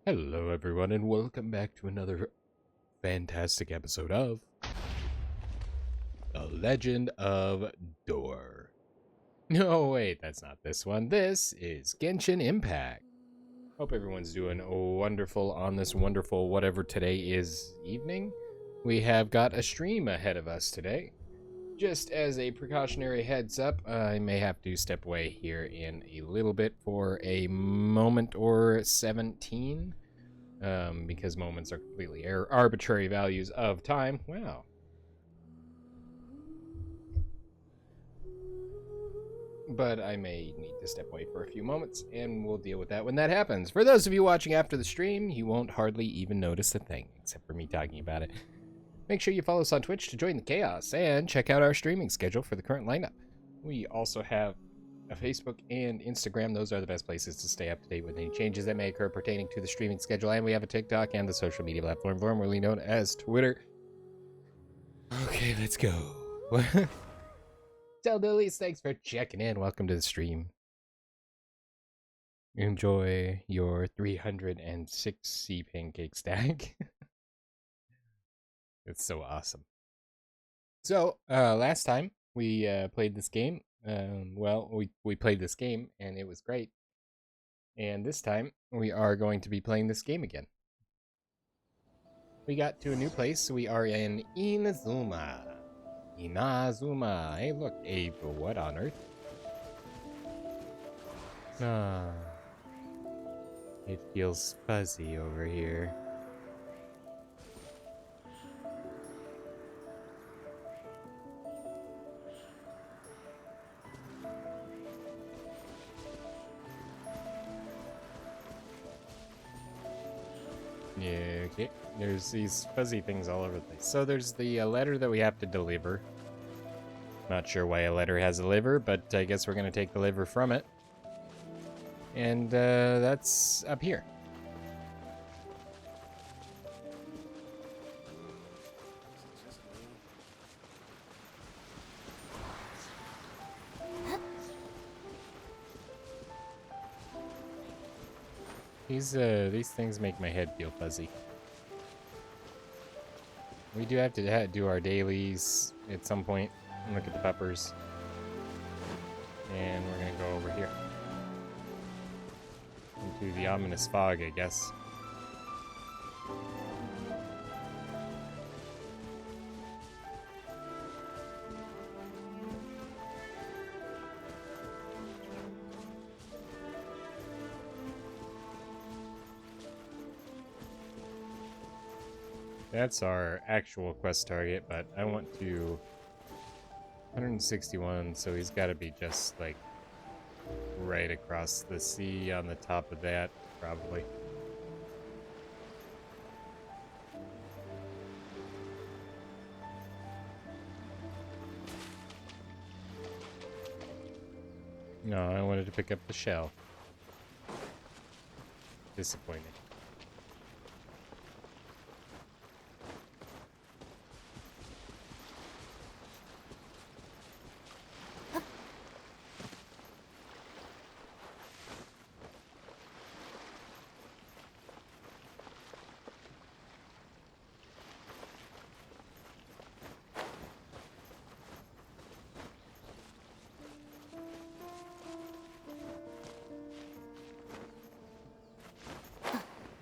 Hello, everyone, and welcome back to another fantastic episode of The Legend of Door. No, wait, that's not this one. This is Genshin Impact. Hope everyone's doing wonderful on this wonderful whatever today is evening. We have got a stream ahead of us today. Just as a precautionary heads up, I may have to step away here in a little bit for a moment or 17. Because moments are completely arbitrary values of time. Wow. But I may need to step away for a few moments, and we'll deal with that when that happens. For those of you watching after the stream, you won't hardly even notice a thing, except for me talking about it. Make sure you follow us on Twitch to join the chaos, and check out our streaming schedule for the current lineup. We also have a Facebook and Instagram. Those are the best places to stay up to date with any changes that may occur pertaining to the streaming schedule. And we have a TikTok and the social media platform formerly known as Twitter. Okay, let's go. Tell Dillies, thanks for checking in. Welcome to the stream. Enjoy your 306 pancake stack. It's so awesome. So, last time we played this game, we played this game and it was great. And this time we are going to be playing this game again. We got to a new place. We are in Inazuma. Inazuma. Hey, look, what on earth? Ah, it feels fuzzy over here. Yeah, okay. There's these fuzzy things all over the place. So there's the letter that we have to deliver. Not sure why a letter has a liver, but I guess we're going to take the liver from it. And that's up here. These things make my head feel fuzzy. We do have to do our dailies at some point. Look at the peppers. And we're gonna go over here. Into the ominous fog, I guess. That's our actual quest target, but I want to 161, so he's got to be just like right across the sea on the top of that, probably. No, I wanted to pick up the shell. Disappointing.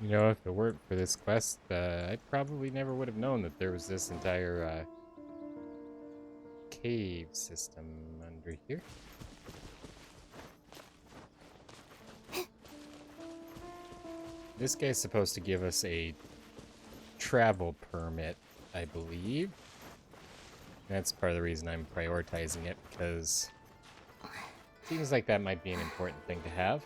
You know, if it weren't for this quest, I probably never would have known that there was this entire cave system under here. This guy's supposed to give us a travel permit, I believe. That's part of the reason I'm prioritizing it, because it seems like that might be an important thing to have.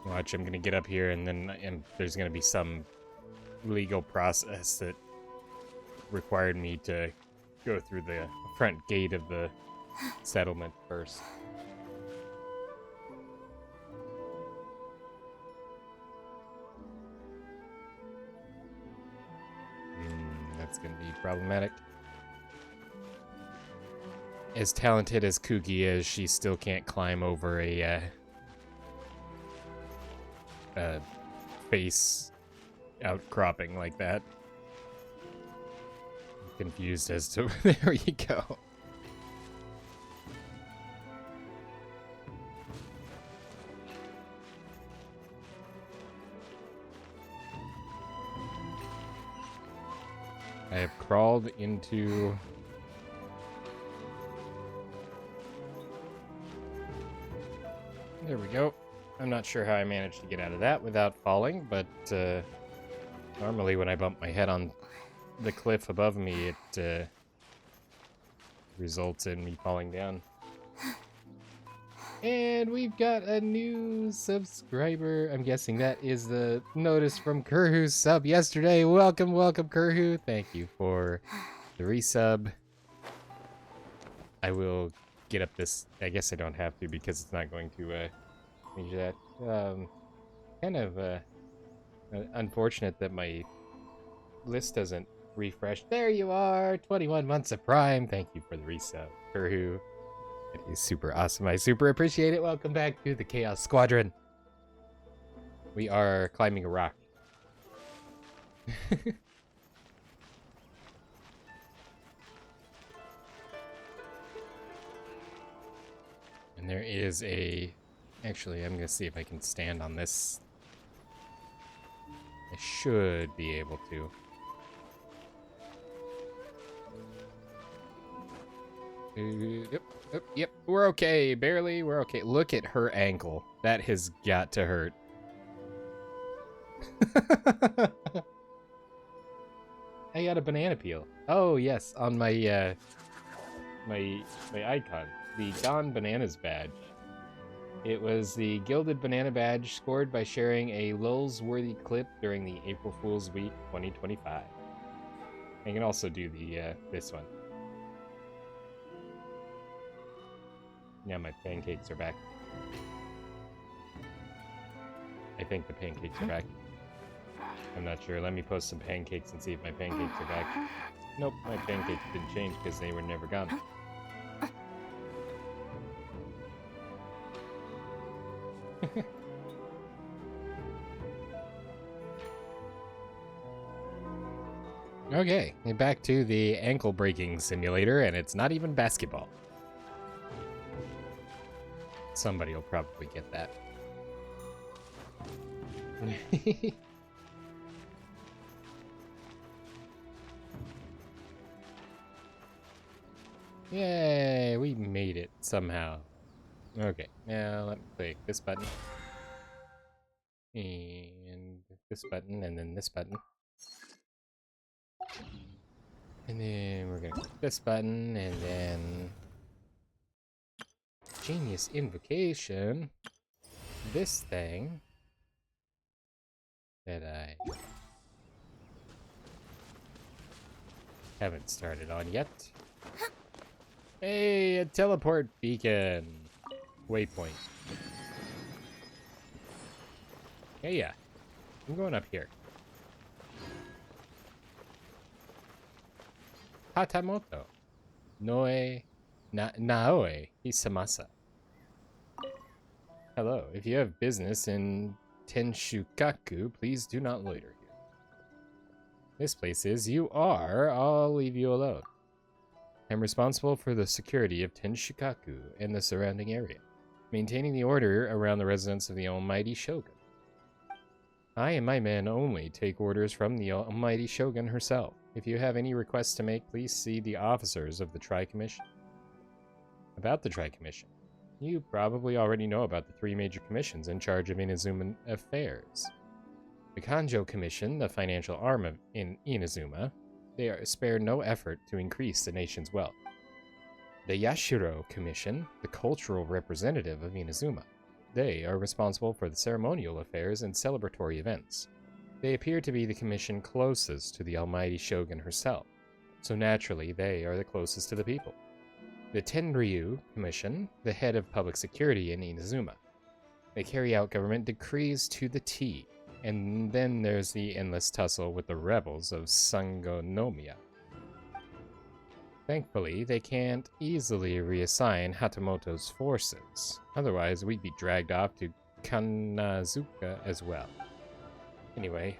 Watch, I'm gonna get up here and then there's gonna be some legal process that required me to go through the front gate of the settlement first. That's gonna be problematic. as talented as Kuki is, she still can't climb over a face outcropping like that. I'm confused as to there you go. I have crawled into there we go. I'm not sure how I managed to get out of that without falling, but normally when I bump my head on the cliff above me, it results in me falling down. And we've got a new subscriber. I'm guessing that is the notice from Kurhu's sub yesterday. Welcome, welcome, Kurhu. Thank you for the resub. I will get up this. I guess I don't have to because it's not going to change that. Kind of unfortunate that my list doesn't refresh. There you are, 21 months of Prime. Thank you for the resub, Kurhu. It is super awesome. I super appreciate it. Welcome back to the Chaos Squadron. We are climbing a rock. And there is a... Actually, I'm going to see if I can stand on this. I should be able to. Yep, we're okay. Barely, we're okay. Look at her ankle. That has got to hurt. I got a banana peel. Oh, yes, on my, my icon. The Gone Bananas badge. It was the Gilded Banana badge scored by sharing a lulz-worthy clip during the April Fool's Week 2025. I can also do the, this one. Yeah, my pancakes are back. I think the pancakes are back. I'm not sure. Let me post some pancakes and see if my pancakes are back. Nope, my pancakes didn't change because they were never gone. Okay, back to the ankle breaking simulator, and it's not even basketball. Somebody will probably get that. Yay, we made it somehow. Okay, now let me click this button. And this button, and then this button. And then we're gonna click this button, and then... Genius invocation. This thing that I haven't started on yet. Hey, a teleport beacon. Waypoint. Hey, yeah. I'm going up here. Hatamoto. Noe. Naoe Hisamasa. Hello. If you have business in Tenshukaku, please do not loiter here. This place is. You are. I'll leave you alone. I'm responsible for the security of Tenshukaku and the surrounding area, maintaining the order around the residence of the Almighty Shogun. I and my men only take orders from the Almighty Shogun herself. If you have any requests to make, please see the officers of the Tri-Commission. About the Tri-Commission. You probably already know about the 3 major commissions in charge of Inazuma affairs. The Kanjo Commission, the financial arm of Inazuma, they spare no effort to increase the nation's wealth. The Yashiro Commission, the cultural representative of Inazuma, they are responsible for the ceremonial affairs and celebratory events. They appear to be the commission closest to the Almighty Shogun herself, so naturally they are the closest to the people. The Tenryu Commission, the head of public security in Inazuma. They carry out government decrees to the T. And then there's the endless tussle with the rebels of Sangonomiya. Thankfully, they can't easily reassign Hatamoto's forces. Otherwise, we'd be dragged off to Kanazuka as well. Anyway,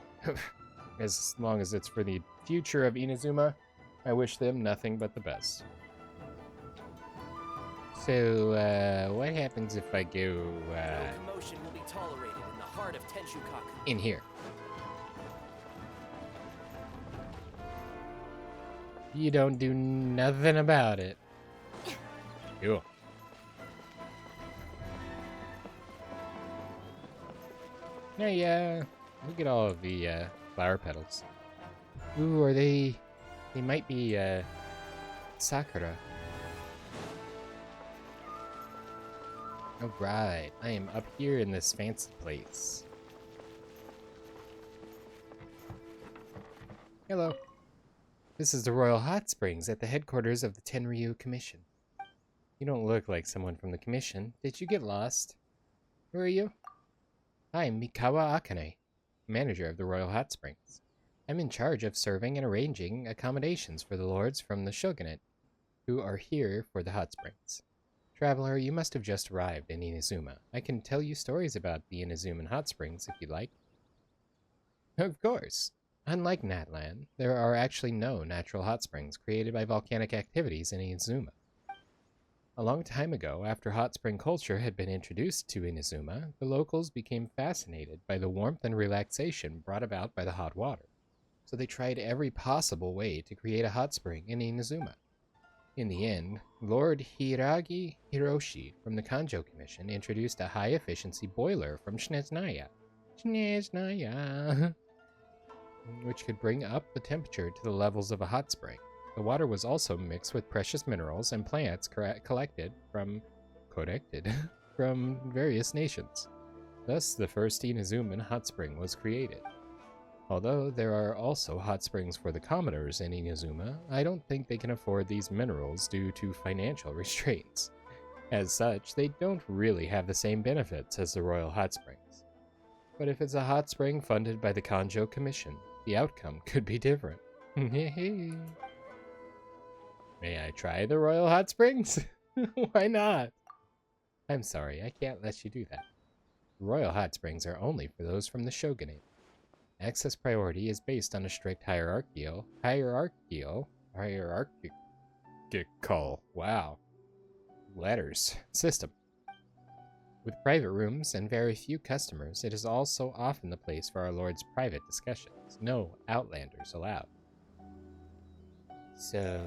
as long as it's for the future of Inazuma, I wish them nothing but the best. So, what happens if I go, No commotion will be tolerated in the heart of Tenshukaku. in here? You don't do nothing about it. Cool. Hey, look at all of the, flower petals. Ooh, are they... They might be, sakura. Alright, I am up here in this fancy place. Hello. This is the Royal Hot Springs at the headquarters of the Tenryu Commission. You don't look like someone from the Commission. Did you get lost? Who are you? I'm Mikawa Akane, manager of the Royal Hot Springs. I'm in charge of serving and arranging accommodations for the lords from the shogunate who are here for the hot springs. Traveler, you must have just arrived in Inazuma. I can tell you stories about the Inazuman hot springs if you'd like. Of course. Unlike Natlan, there are actually no natural hot springs created by volcanic activities in Inazuma. A long time ago, after hot spring culture had been introduced to Inazuma, the locals became fascinated by the warmth and relaxation brought about by the hot water. So they tried every possible way to create a hot spring in Inazuma. In the end, Lord Hiragi Hiroshi from the Kanjo Commission introduced a high-efficiency boiler from Snezhnaya, which could bring up the temperature to the levels of a hot spring. The water was also mixed with precious minerals and plants collected from various nations. Thus, the first Inazuman hot spring was created. Although there are also hot springs for the commoners in Inazuma, I don't think they can afford these minerals due to financial restraints. As such, they don't really have the same benefits as the Royal Hot Springs. But if it's a hot spring funded by the Kanjo Commission, the outcome could be different. May I try the Royal Hot Springs? Why not? I'm sorry, I can't let you do that. Royal Hot Springs are only for those from the shogunate. Access priority is based on a strict hierarchical, wow, letters, system. With private rooms and very few customers, it is also often the place for our Lord's private discussions. No outlanders allowed. So,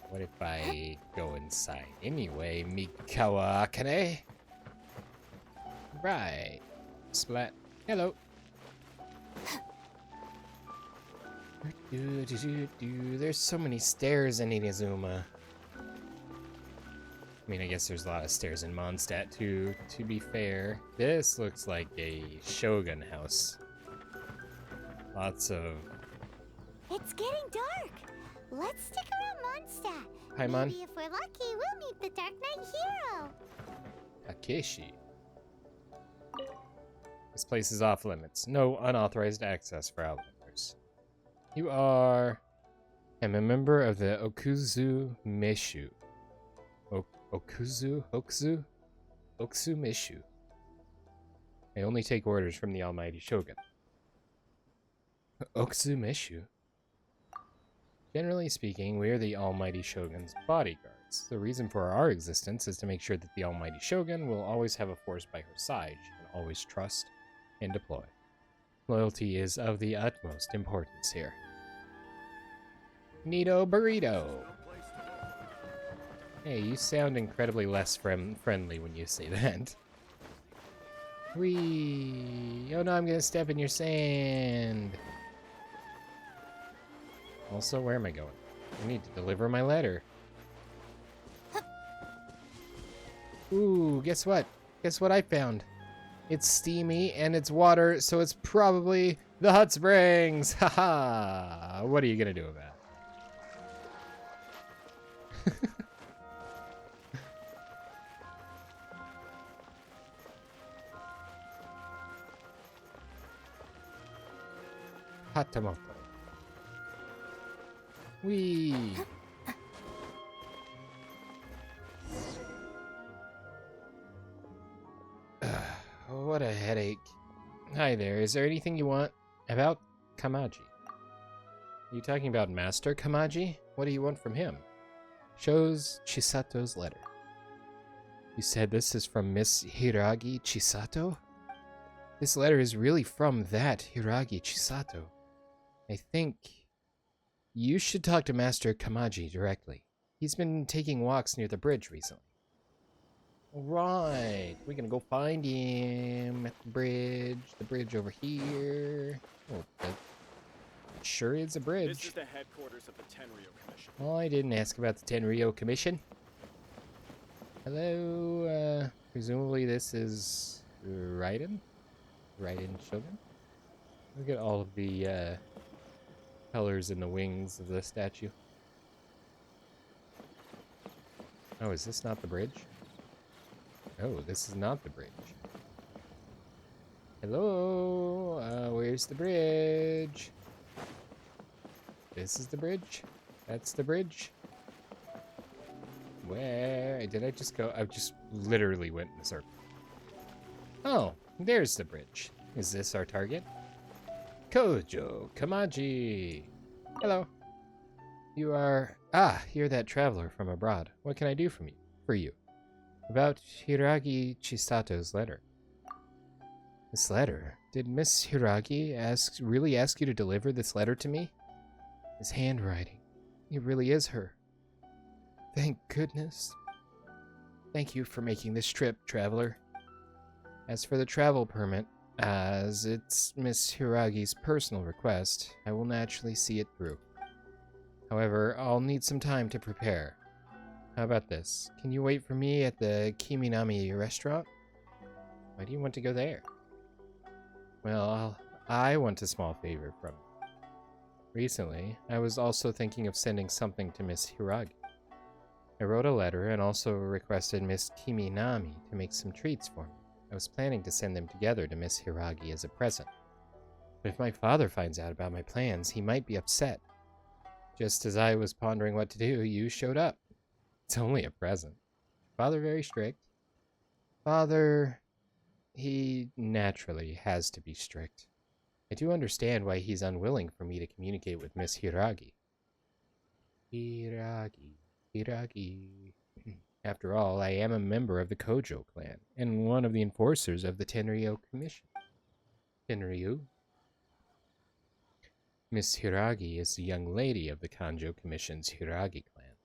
what if I go inside anyway, Mikawa Akane? Right. Splat. Hello. There's so many stairs in Inazuma. I mean, I guess there's a lot of stairs in Mondstadt too, to be fair. This looks like a shogun house. Lots of... It's getting dark. Let's stick around Mondstadt. Hi, Mon. Maybe if we're lucky, we'll meet the Dark Knight hero. Takeshi. This place is off limits. No unauthorized access for outlanders. You are... I'm a member of the Okuzu Meshu. Oksu Meshu. I only take orders from the Almighty Shogun. Oksu Meshu. Generally speaking, we are the Almighty Shogun's bodyguards. The reason for our existence is to make sure that the Almighty Shogun will always have a force by her side she can always trust and deploy. Loyalty is of the utmost importance here. Neato Burrito! Hey, you sound incredibly less friendly when you say that. Whee! Oh no, I'm gonna step in your sand! Also, where am I going? I need to deliver my letter. Ooh, guess what? Guess what I found? It's steamy and it's water, so it's probably the hot springs! Haha! What are you gonna do about it? Hatamoto. Whee! What a headache. Hi there, is there anything you want? About Kamaji. Are you talking about Master Kamaji? What do you want from him? Shows Chisato's letter. You said this is from Miss Hiragi Chisato? This letter is really from that Hiragi Chisato. I think you should talk to Master Kamaji directly. He's been taking walks near the bridge recently. Alright, we're gonna go find him at the bridge over here. Oh, that sure is a bridge. This is the headquarters of the Tenryo Commission. Oh, I didn't ask about the Tenryo Commission. Hello, presumably this is Raiden? Raiden Shogun? Look at all of the, colors in the wings of the statue. Oh, is this not the bridge? Oh, this is not the bridge. Hello, where's the bridge? This is the bridge? That's the bridge? Where did I just go? I just literally went in a circle. Oh, there's the bridge. Is this our target? Kojo Kamaji. Hello. You're that traveler from abroad. What can I do for you? About Hiragi Chisato's letter. This letter? Did Miss Hiragi really ask you to deliver this letter to me? His handwriting. It really is her. Thank goodness. Thank you for making this trip, traveler. As for the travel permit, as it's Miss Hiragi's personal request, I will naturally see it through. However, I'll need some time to prepare. How about this? Can you wait for me at the Kiminami restaurant? Why do you want to go there? Well, I want a small favor from you. Recently, I was also thinking of sending something to Miss Hiragi. I wrote a letter and also requested Miss Kiminami to make some treats for me. I was planning to send them together to Miss Hiragi as a present. But if my father finds out about my plans, he might be upset. Just as I was pondering what to do, you showed up. It's only a present. Father very strict? Father, he naturally has to be strict. I do understand why he's unwilling for me to communicate with Miss Hiragi. Hiragi. After all, I am a member of the Kojo clan, and one of the enforcers of the Tenryo Commission. Tenryo? Miss Hiragi is the young lady of the Kanjo Commission's Hiragi clan.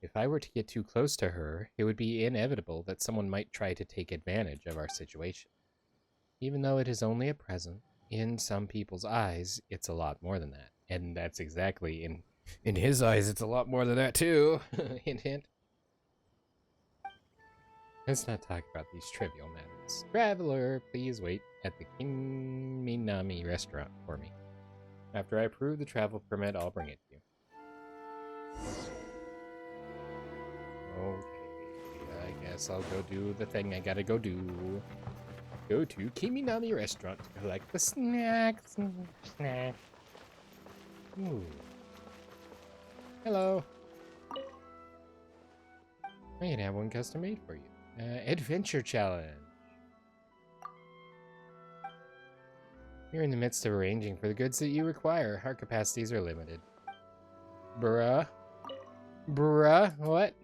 If I were to get too close to her, it would be inevitable that someone might try to take advantage of our situation. Even though it is only a present, in some people's eyes, it's a lot more than that. And that's exactly, in his eyes, it's a lot more than that too. Hint, hint. Let's not talk about these trivial matters. Traveler, please wait at the Kiminami restaurant for me. After I approve the travel permit, I'll bring it to you. Okay, I guess I'll go do the thing I gotta go do. Go to Kiminami restaurant to collect the snacks. Snack. Ooh. Hello. I can have one custom made for you. Adventure challenge. You're in the midst of arranging for the goods that you require. Our capacities are limited. Bruh? What?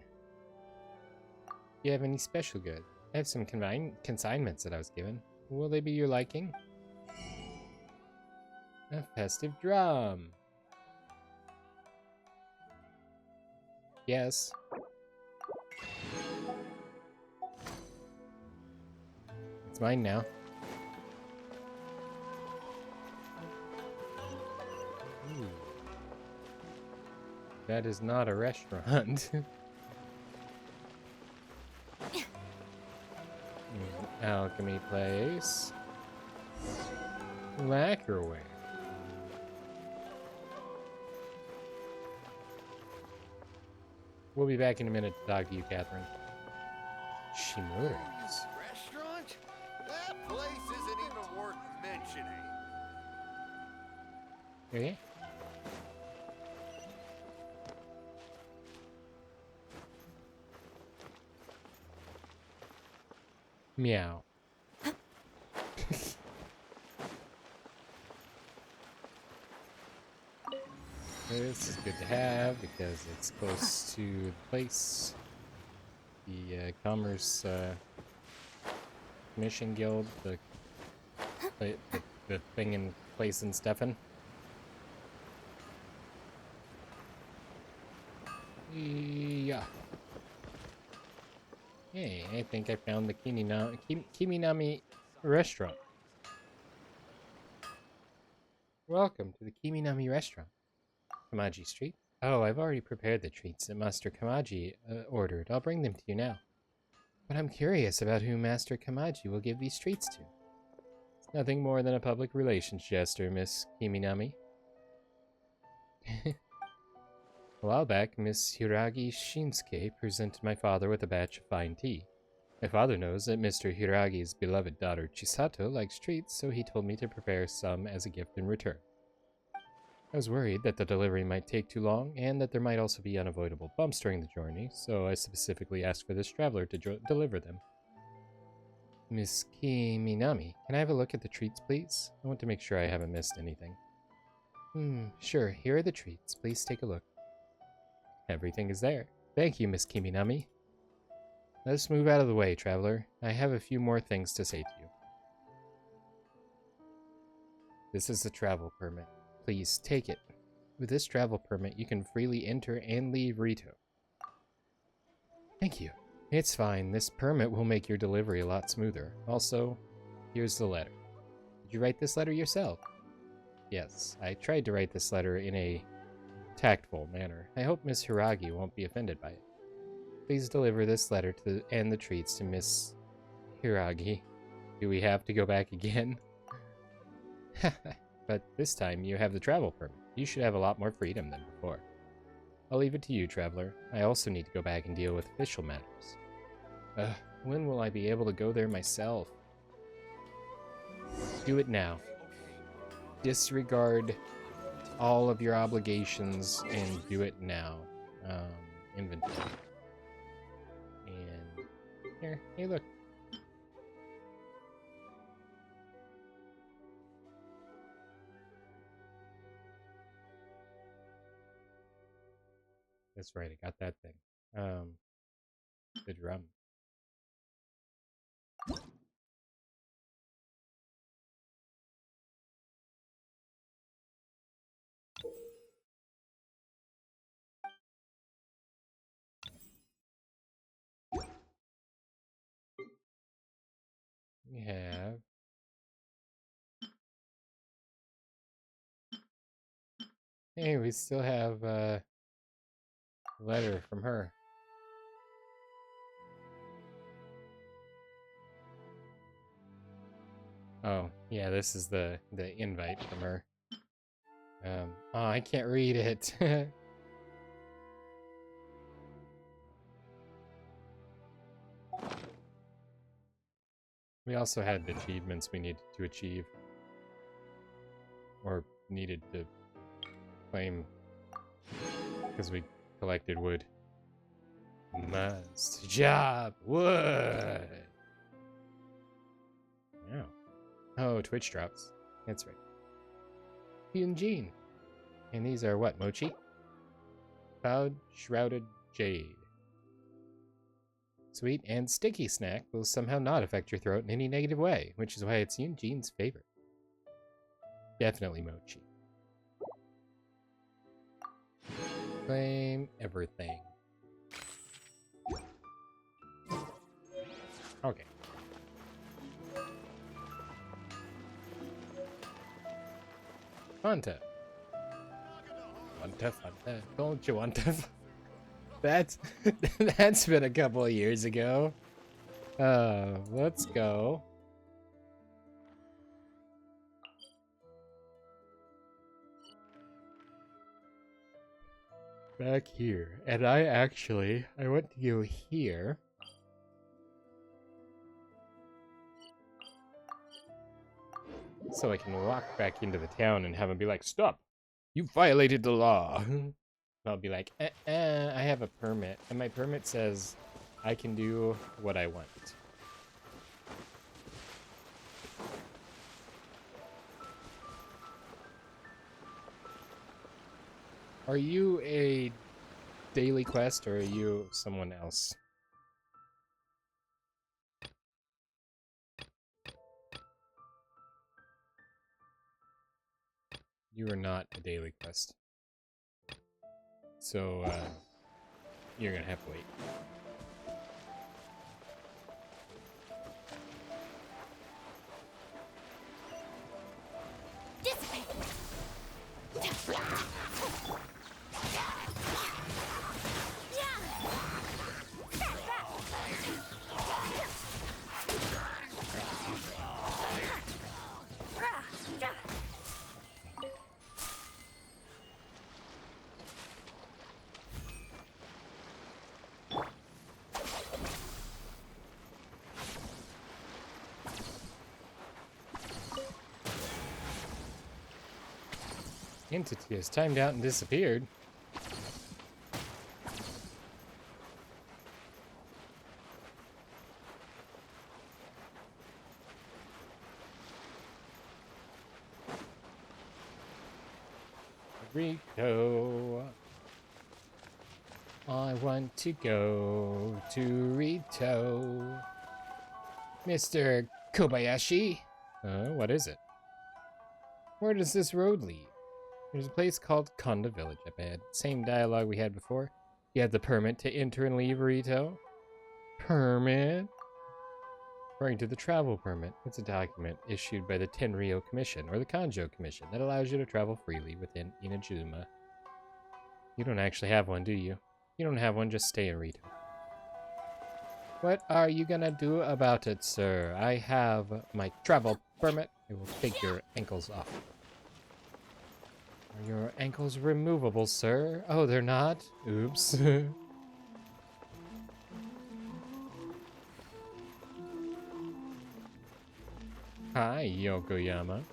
Do you have any special goods? I have some consignments that I was given. Will they be your liking? A festive drum. Yes. It's mine now. Ooh. That is not a restaurant. Alchemy place. Lacquerware. We'll be back in a minute to talk to you, Catherine. Shimura's. Restaurant? That place isn't even worth mentioning. Okay. Meow. This is good to have because it's close to the place. The Commerce Mission Guild, the thing in place in Stefan. Yeah. Hey, I think I found the Kiminami restaurant. Welcome to the Kiminami restaurant. Kamaji Street. Oh, I've already prepared the treats that Master Kamaji ordered. I'll bring them to you now. But I'm curious about who Master Kamaji will give these treats to. It's nothing more than a public relations gesture, Miss Kiminami. A while back, Miss Hiragi Shinsuke presented my father with a batch of fine tea. My father knows that Mr. Hiragi's beloved daughter Chisato likes treats, so he told me to prepare some as a gift in return. I was worried that the delivery might take too long, and that there might also be unavoidable bumps during the journey, so I specifically asked for this traveler to deliver them. Miss Kiminami, can I have a look at the treats, please? I want to make sure I haven't missed anything. Sure, here are the treats. Please take a look. Everything is there. Thank you, Miss Kiminami. Let's move out of the way, traveler. I have a few more things to say to you. This is the travel permit. Please take it. With this travel permit, you can freely enter and leave Rito. Thank you. It's fine. This permit will make your delivery a lot smoother. Also, here's the letter. Did you write this letter yourself? Yes, I tried to write this letter in a tactful manner. I hope Miss Hiragi won't be offended by it. Please deliver this letter and the treats to Miss Hiragi. Do we have to go back again? But this time you have the travel permit. You should have a lot more freedom than before. I'll leave it to you, traveler. I also need to go back and deal with official matters. When will I be able to go there myself? Do it now. Disregard all of your obligations and do it now. Inventory. And here, hey look. That's right, I got that thing. The drum. We have hey, we still have a letter from her. Oh, yeah, this is the invite from her. Oh, I can't read it. We also had achievements we needed to achieve. Or needed to claim. Because we collected wood. Must job wood! Yeah. Oh, Twitch drops. That's right. Hyunjin. And these are what, Mochi? Cloud Shrouded Jade. Sweet and sticky snack will somehow not affect your throat in any negative way, which is why it's Hyunjin's favorite. Definitely Mochi. Claim everything. Okay. Fanta. Fanta. Don't you want to? That's been a couple of years ago. Let's go. Back here. And I went to go here. So I can walk back into the town and have him be like, stop! You violated the law! And I'll be like, I have a permit. And my permit says I can do what I want. Are you a daily quest or are you someone else? You are not a daily quest. So, you're gonna have to wait. Entity has timed out and disappeared. Rito. I want to go to Rito. Mr. Kobayashi. What is it? Where does this road lead? There's a place called Konda Village up ahead. Same dialogue we had before. You have the permit to enter and leave Rito. Permit? Referring to the travel permit, it's a document issued by the Tenryou Commission, or the Kanjo Commission, that allows you to travel freely within Inajuma. You don't actually have one, do you? You don't have one, just stay in Rito. What are you gonna do about it, sir? I have my travel permit. I will take your ankles off. Are your ankles removable, sir? Oh, they're not? Oops. Hi, Yokoyama.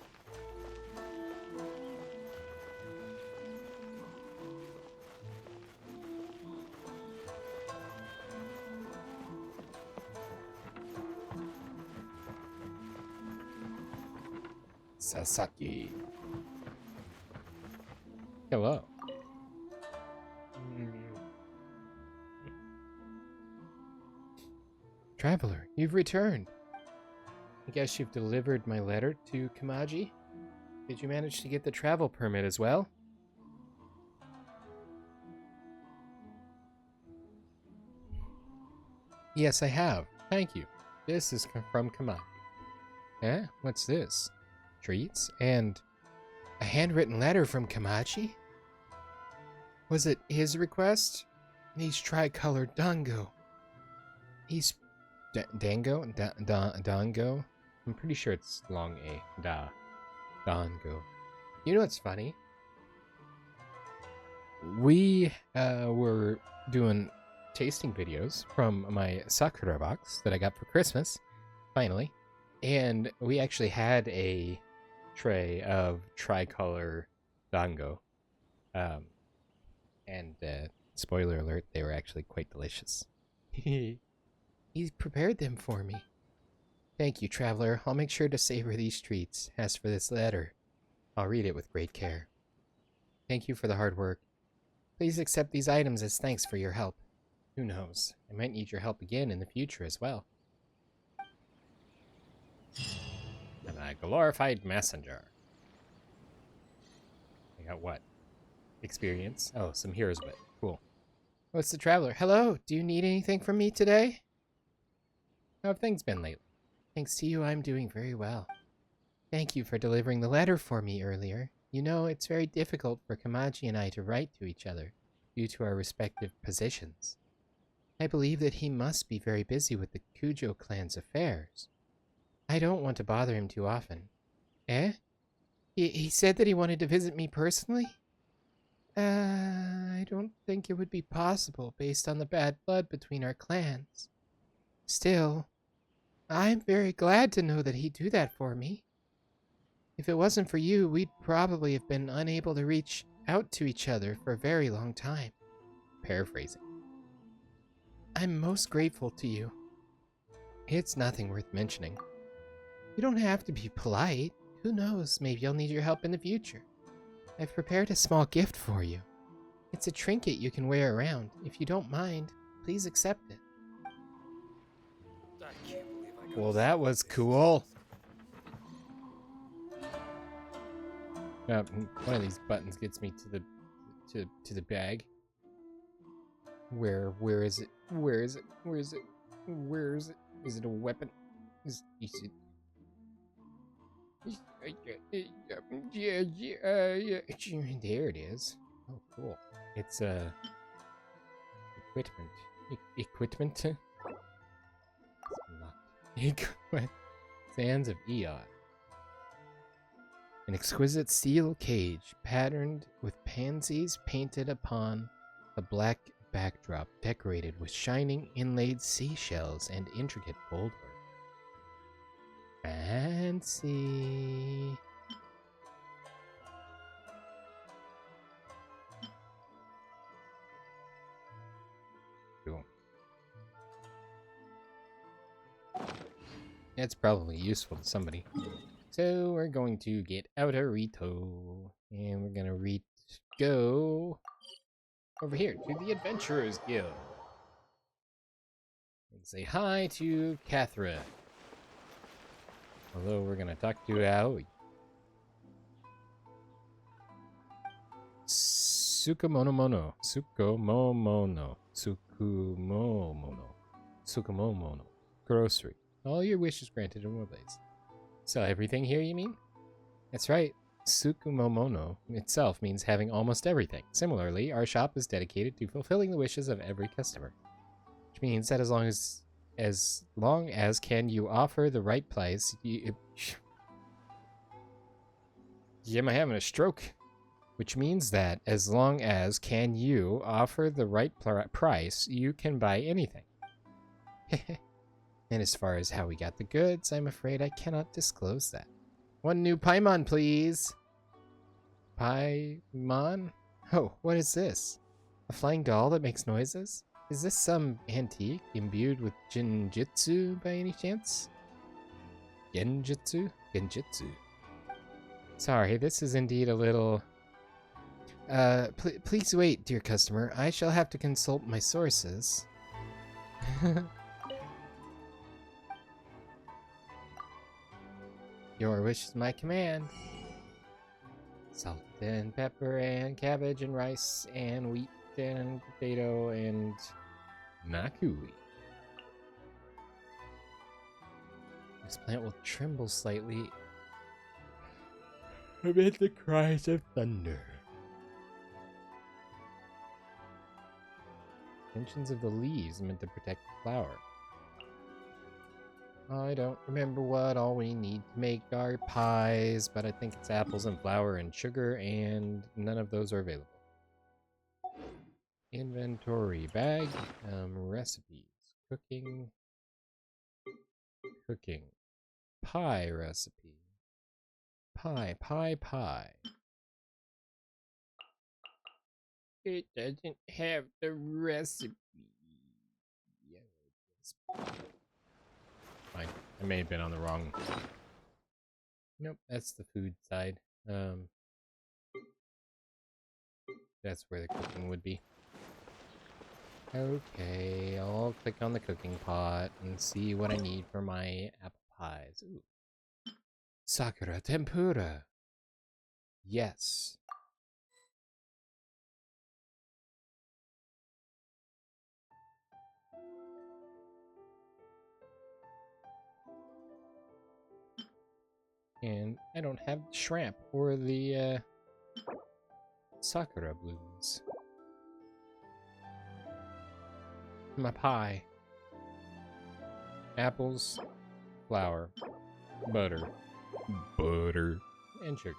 Sasaki. Hello. Traveler, you've returned. I guess you've delivered my letter to Kamaji? Did you manage to get the travel permit as well? Yes, I have. Thank you. This is from Kamaji. Eh? What's this? Treats? And a handwritten letter from Kamaji? Was it his request? He's tricolored dango. He's... dango? Dango? I'm pretty sure it's long A. Dango. You know what's funny? We were doing tasting videos from my Sakura box that I got for Christmas, finally. And we actually had a tray of tricolor dango. And spoiler alert, they were actually quite delicious. He prepared them for me. Thank you, traveler. I'll make sure to savor these treats. As for this letter, I'll read it with great care. Thank you for the hard work. Please accept these items as thanks for your help. Who knows? I might need your help again in the future as well. I'm a glorified messenger. I got what? Experience? Oh, some hero's wit. Cool. What's the traveler? Hello, do you need anything from me today? How have things been lately? Thanks to you, I'm doing very well. Thank you for delivering the letter for me earlier. You know, it's very difficult for Kamaji and I to write to each other due to our respective positions. I believe that he must be very busy with the Kujo clan's affairs. I don't want to bother him too often. Eh? He said that he wanted to visit me personally? I don't think it would be possible based on the bad blood between our clans. Still, I'm very glad to know that he'd do that for me. If it wasn't for you, we'd probably have been unable to reach out to each other for a very long time. Paraphrasing. I'm most grateful to you. It's nothing worth mentioning. You don't have to be polite. Who knows, maybe I'll need your help in the future. I've prepared a small gift for you. It's a trinket you can wear around. If you don't mind, please accept it. I can't believe I got Well, that was cool. One of these buttons gets me to the bag. Where is it? Where is it? Where is it? Where is it? Is it a weapon? Is it? Yeah. There it is. Oh, cool. It's equipment. Equipment. Sands of Eon. An exquisite steel cage patterned with pansies painted upon a black backdrop decorated with shining inlaid seashells and intricate goldwork. Fancy. Cool. That's probably useful to somebody. So we're going to get out of Rito, and we're gonna go over here to the Adventurers Guild and say hi to Catherine. Although we're gonna talk to Aoi. Sukumomono. Grocery. All your wishes granted in one place. Sell everything here, you mean? That's right. Sukumomono itself means having almost everything. Similarly, our shop is dedicated to fulfilling the wishes of every customer. Which means that as long as can you offer the right price, am I having a stroke? Which means that as long as can you offer the right price, you can buy anything. And as far as how we got the goods, I'm afraid I cannot disclose that. One new Paimon, please. Paimon? Oh, what is this? A flying doll that makes noises? Is this some antique imbued with Genjutsu by any chance? Genjutsu? Genjutsu. Sorry, this is indeed a little... please wait, dear customer. I shall have to consult my sources. Your wish is my command. Salt and pepper and cabbage and rice and wheat and potato and nakui. This plant will tremble slightly amid the cries of thunder. Tensions of the leaves meant to protect the flower. I don't remember what all we need to make our pies, but I think it's apples and flour and sugar, and none of those are available. Inventory bag, recipes, cooking, pie recipe, pie. It doesn't have the recipe. Fine. I may have been on the wrong. Nope, that's the food side. That's where the cooking would be. Okay, I'll click on the cooking pot and see what I need for my apple pies. Ooh. Sakura tempura. Yes. And I don't have the shrimp or the Sakura blooms. My pie. Apples, flour, butter, and sugar.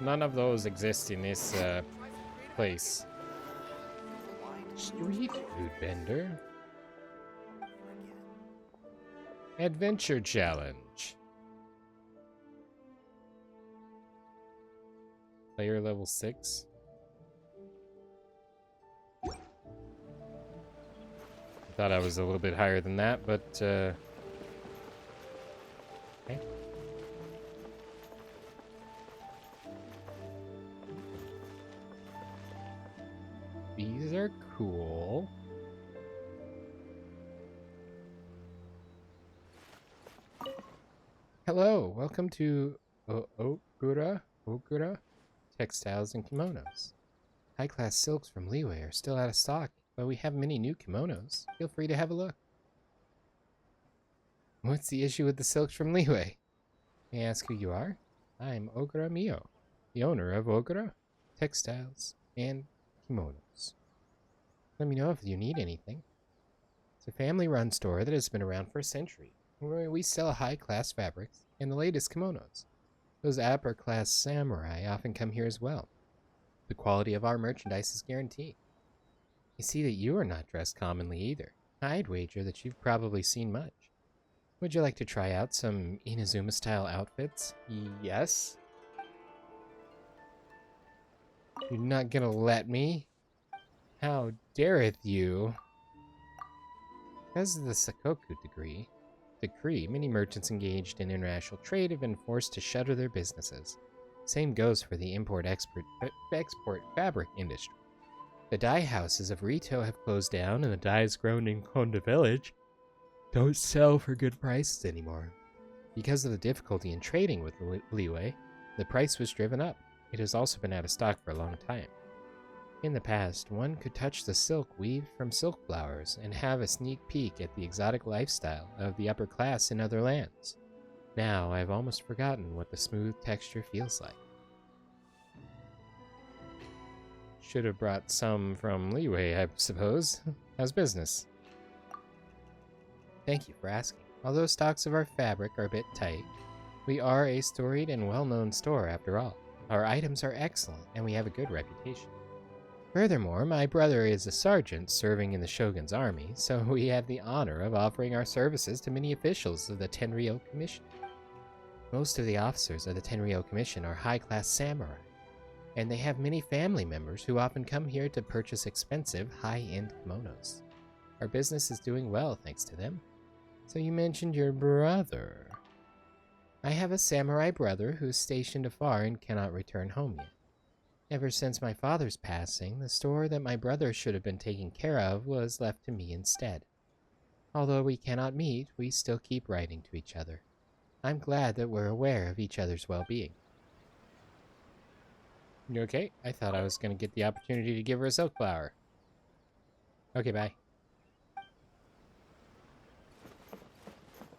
None of those exist in this place. Street food vendor. Adventure challenge. Player level 6. I thought I was a little bit higher than that, but okay. These are cool. Hello, welcome to Ogura Textiles and Kimonos. High-class silks from Leeway are still out of stock, but we have many new kimonos. Feel free to have a look. What's the issue with the silks from Leeway? May I ask who you are? I'm Ogura Mio, the owner of Ogura Textiles and Kimonos. Let me know if you need anything. It's a family-run store that has been around for a century, where we sell high-class fabrics and the latest kimonos. Those upper-class samurai often come here as well. The quality of our merchandise is guaranteed. I see that you are not dressed commonly either. I'd wager that you've probably seen much. Would you like to try out some Inazuma-style outfits? Yes? You're not gonna let me? How dareth you? Because of the Sakoku decree, many merchants engaged in international trade have been forced to shutter their businesses. Same goes for the import-export fabric industry. The dye houses of Rito have closed down, and the dyes grown in Konda Village don't sell for good prices anymore. Because of the difficulty in trading with Leeway, the price was driven up. It has also been out of stock for a long time. In the past, one could touch the silk weaved from silk flowers and have a sneak peek at the exotic lifestyle of the upper class in other lands. Now, I've almost forgotten what the smooth texture feels like. Should have brought some from Leeway, I suppose. How's business? Thank you for asking. Although stocks of our fabric are a bit tight, we are a storied and well-known store after all. Our items are excellent, and we have a good reputation. Furthermore, my brother is a sergeant serving in the Shogun's army, so we have the honor of offering our services to many officials of the Tenryou Commission. Most of the officers of the Tenryou Commission are high-class samurai, and they have many family members who often come here to purchase expensive, high-end kimonos. Our business is doing well thanks to them. So you mentioned your brother. I have a samurai brother who is stationed afar and cannot return home yet. Ever since my father's passing, the store that my brother should have been taking care of was left to me instead. Although we cannot meet, we still keep writing to each other. I'm glad that we're aware of each other's well-being. You okay? I thought I was going to get the opportunity to give her a silk flower. Okay, bye.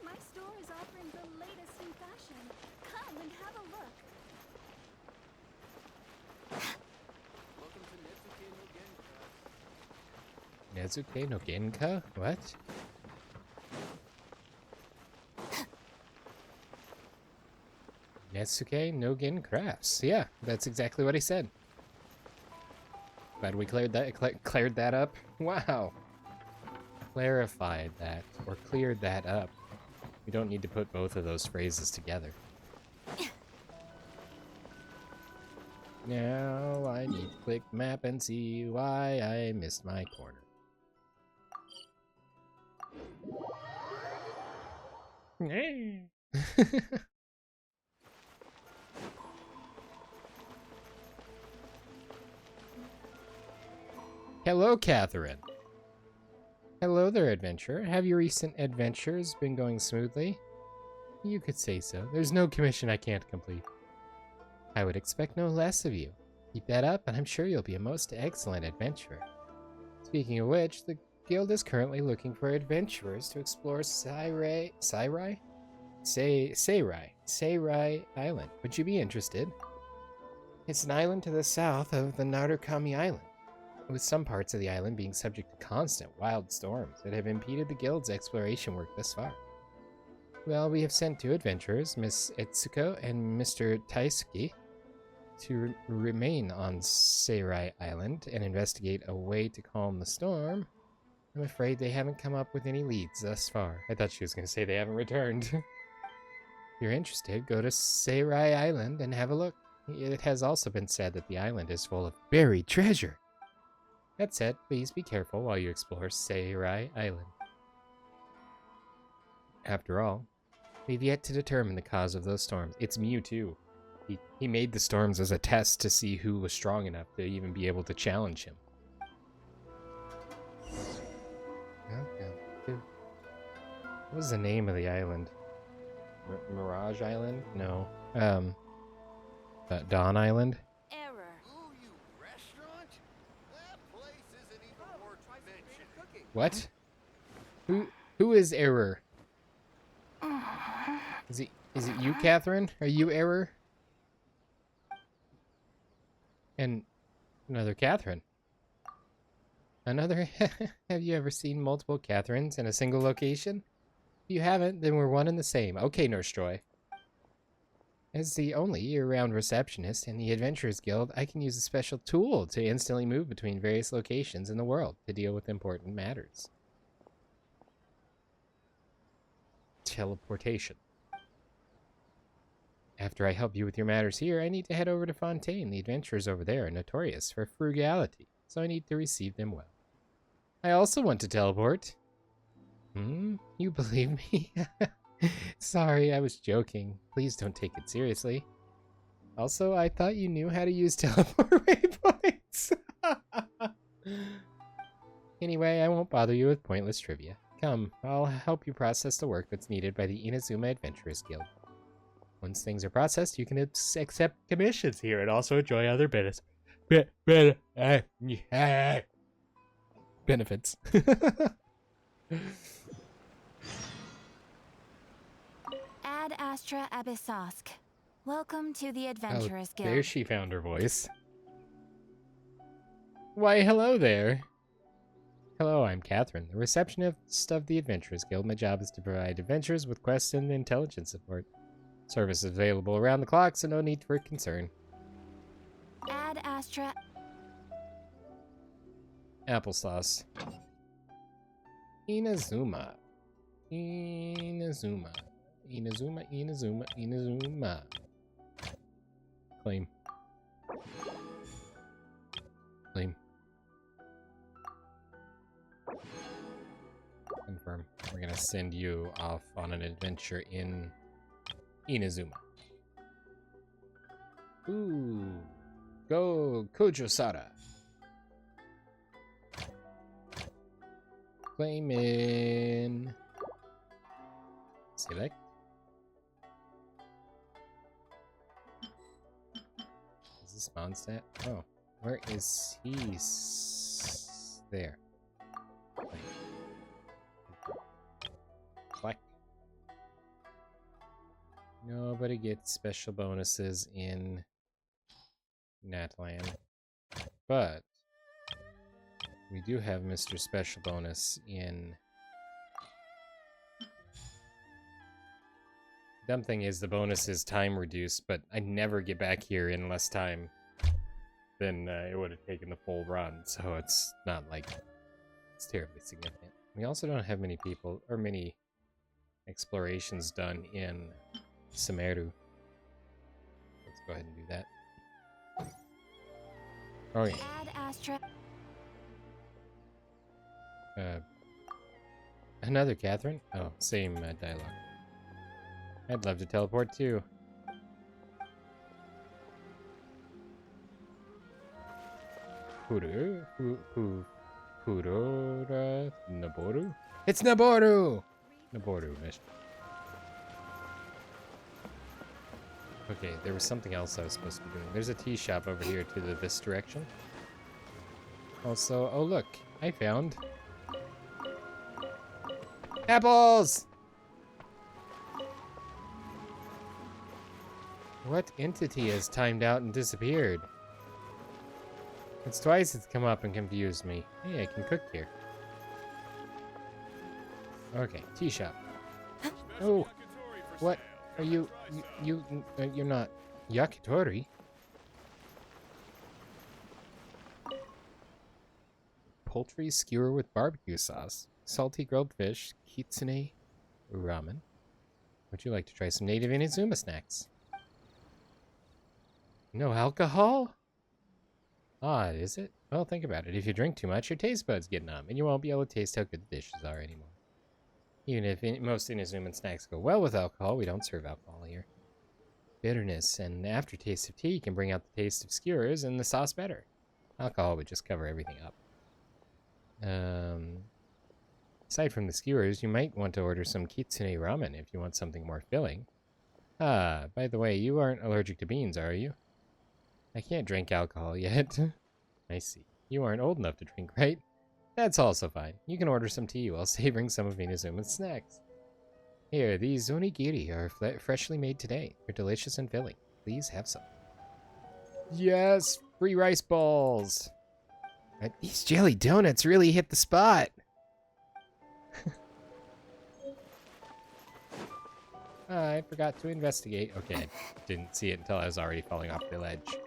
My store is offering the latest in fashion. Come and have a look. Welcome to Netsuke no Genka. Netsuke no Genka? What? Netsuke no Gen Crafts. Yeah, that's exactly what he said. Glad we cleared that up. Wow. Clarified that, or cleared that up. We don't need to put both of those phrases together. Now I need to click map and see why I missed my corner. Hello, Catherine. Hello there, adventurer. Have your recent adventures been going smoothly? You could say so. There's no commission I can't complete. I would expect no less of you. Keep that up, and I'm sure you'll be a most excellent adventurer. Speaking of which, the guild is currently looking for adventurers to explore Seirai Island. Would you be interested? It's an island to the south of the Narukami Island, with some parts of the island being subject to constant wild storms that have impeded the guild's exploration work thus far. Well, we have sent 2 adventurers, Miss Etsuko and Mr. Taisuke, to remain on Seirai Island and investigate a way to calm the storm. I'm afraid they haven't come up with any leads thus far. I thought she was going to say they haven't returned. If you're interested, go to Seirai Island and have a look. It has also been said that the island is full of buried treasure. That said, please be careful while you explore Seirai Island. After all, we've yet to determine the cause of those storms. It's Mewtwo. He made the storms as a test to see who was strong enough to even be able to challenge him. What was the name of the island? Mirage Island? No. Dawn Island? Error. Ooh, you restaurant? That place isn't even worth mentioning. What? Who is Error? Is it you, Catherine? Are you Error? And another Catherine. Another. Have you ever seen multiple Catherines in a single location? If you haven't, then we're one and the same. Okay, Nurse Joy. As the only year-round receptionist in the Adventurers Guild, I can use a special tool to instantly move between various locations in the world to deal with important matters. Teleportation. After I help you with your matters here, I need to head over to Fontaine. The adventurers over there are notorious for frugality, so I need to receive them well. I also want to teleport. You believe me? Sorry, I was joking. Please don't take it seriously. Also, I thought you knew how to use teleport waypoints. Anyway, I won't bother you with pointless trivia. Come, I'll help you process the work that's needed by the Inazuma Adventurers Guild. Once things are processed, you can accept commissions here and also enjoy other benefits. Benefits. Ad Astra Abyssosk. Welcome to the Adventurers Guild. There she found her voice. Why, hello there. Hello, I'm Catherine, the receptionist of the Adventurers Guild. My job is to provide adventurers with quests and intelligence support. Service is available around the clock, so no need for concern. Ad Astra. Applesauce. Inazuma. Inazuma. Inazuma, Inazuma, Inazuma. Claim. Claim. Confirm. We're gonna send you off on an adventure in Inazuma. Ooh. Go Kojosara. Claim in. Select. Is this spawn stat? Oh, where is he? There. Claim. Collect. Nobody gets special bonuses in Natland, but we do have Mr. Special Bonus in... Dumb thing is the bonus is time reduced, but I never get back here in less time than it would have taken the full run, so it's not like it's terribly significant. We also don't have many people, or many explorations done in Sumeru. Let's go ahead and do that. Oh yeah. Ad Astra. Another Catherine? Oh, same dialogue. I'd love to teleport too. Purura Naboru? It's Naboru! Naboru mission. Okay, there was something else I was supposed to be doing. There's a tea shop over here to this direction. Also, oh look, I found apples! What entity has timed out and disappeared? It's twice it's come up and confused me. Hey, I can cook here. Okay, tea shop. Oh, what are you? You're not yakitori. Poultry skewer with barbecue sauce, salty grilled fish, kitsune ramen. Would you like to try some native Inazuma snacks? No alcohol? Odd, is it? Well, think about it. If you drink too much, your taste buds get numb, and you won't be able to taste how good the dishes are anymore. Even if most Inazuma snacks go well with alcohol, we don't serve alcohol here. Bitterness and aftertaste of tea can bring out the taste of skewers and the sauce better. Alcohol would just cover everything up. Aside from the skewers, you might want to order some kitsune ramen if you want something more filling. Ah, by the way, you aren't allergic to beans, are you? I can't drink alcohol yet. I see. You aren't old enough to drink, right? That's also fine. You can order some tea while savoring some of Inazuma's snacks. Here, these onigiri are freshly made today. They're delicious and filling. Please have some. Yes! Free rice balls! These jelly donuts really hit the spot! I forgot to investigate. Okay, I didn't see it until I was already falling off the ledge.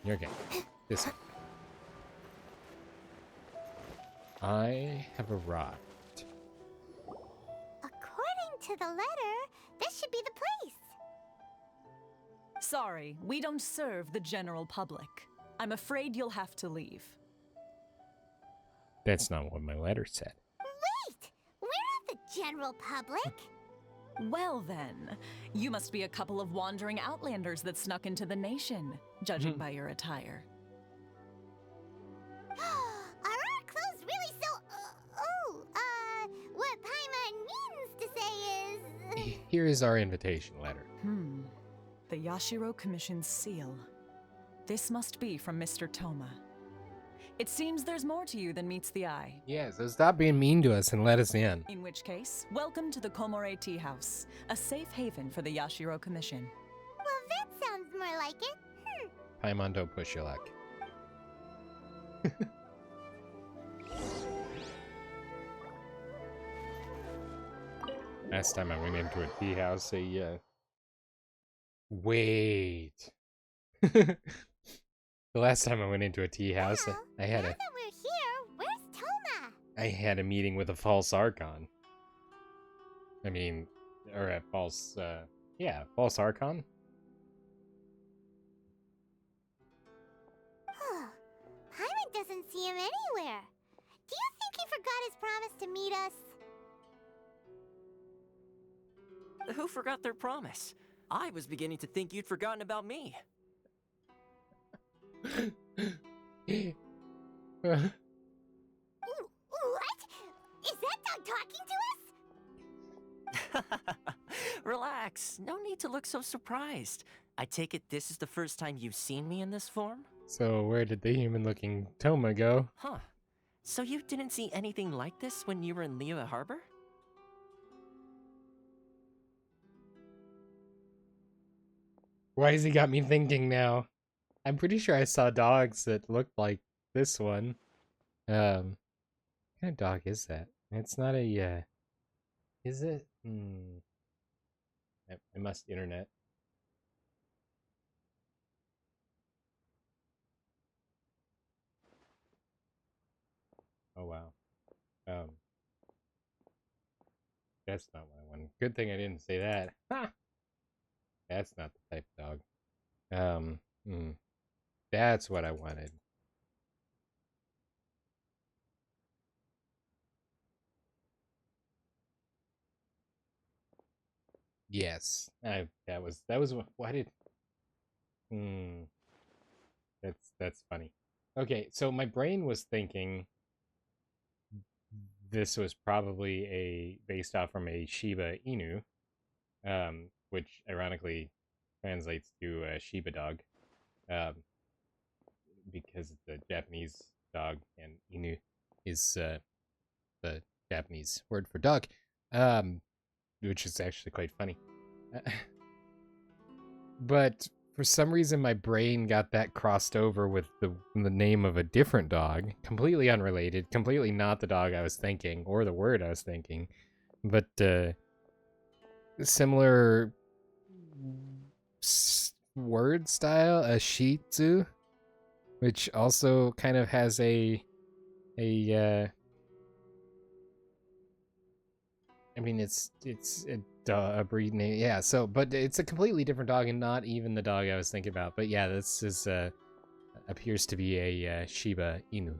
Okay, this way. I have arrived. According to the letter, this should be the place. Sorry, we don't serve the general public. I'm afraid you'll have to leave. That's not what my letter said. Wait! We're not the general public. Well then, you must be a couple of wandering outlanders that snuck into the nation, judging by your attire. Are our clothes really so... what Paimon means to say is... Here is our invitation letter. The Yashiro Commission's seal. This must be from Mr. Toma. It seems there's more to you than meets the eye. Yeah, so stop being mean to us and let us in. In which case, welcome to the Komore Tea House, a safe haven for the Yashiro Commission. Well, that sounds more like it. Paimon, don't push your luck. Last time I went into a tea house, Wait. The last time I went into a tea house, Well, I had now a that we're here, where's Toma? I had a meeting with a false archon. I mean, or a false, false archon. Paimon doesn't see him anywhere. Do you think he forgot his promise to meet us? Who forgot their promise? I was beginning to think you'd forgotten about me. What? Is that dog talking to us? Relax. No need to look so surprised. I take it this is the first time you've seen me in this form? So where did the human-looking Toma go? Huh. So you didn't see anything like this when you were in Liyue Harbor? Why has he got me thinking now? I'm pretty sure I saw dogs that looked like this one. What kind of dog is that? It's not a, is it? I must internet. Oh, wow. That's not what I wanted. Good thing I didn't say that. Ha! That's not the type of dog. That's what I wanted. Yes. That was why did that's funny. Okay, so my brain was thinking this was probably based off from a Shiba Inu, which ironically translates to a Shiba dog, because it's a Japanese dog and Inu is the Japanese word for dog, which is actually quite funny. But for some reason, my brain got that crossed over with the name of a different dog, completely unrelated, completely not the dog I was thinking or the word I was thinking, but similar word style, a Shih Tzu, which also kind of has a I mean, it's a breed name, yeah. So, but it's a completely different dog, and not even the dog I was thinking about. But yeah, this is appears to be a Shiba Inu.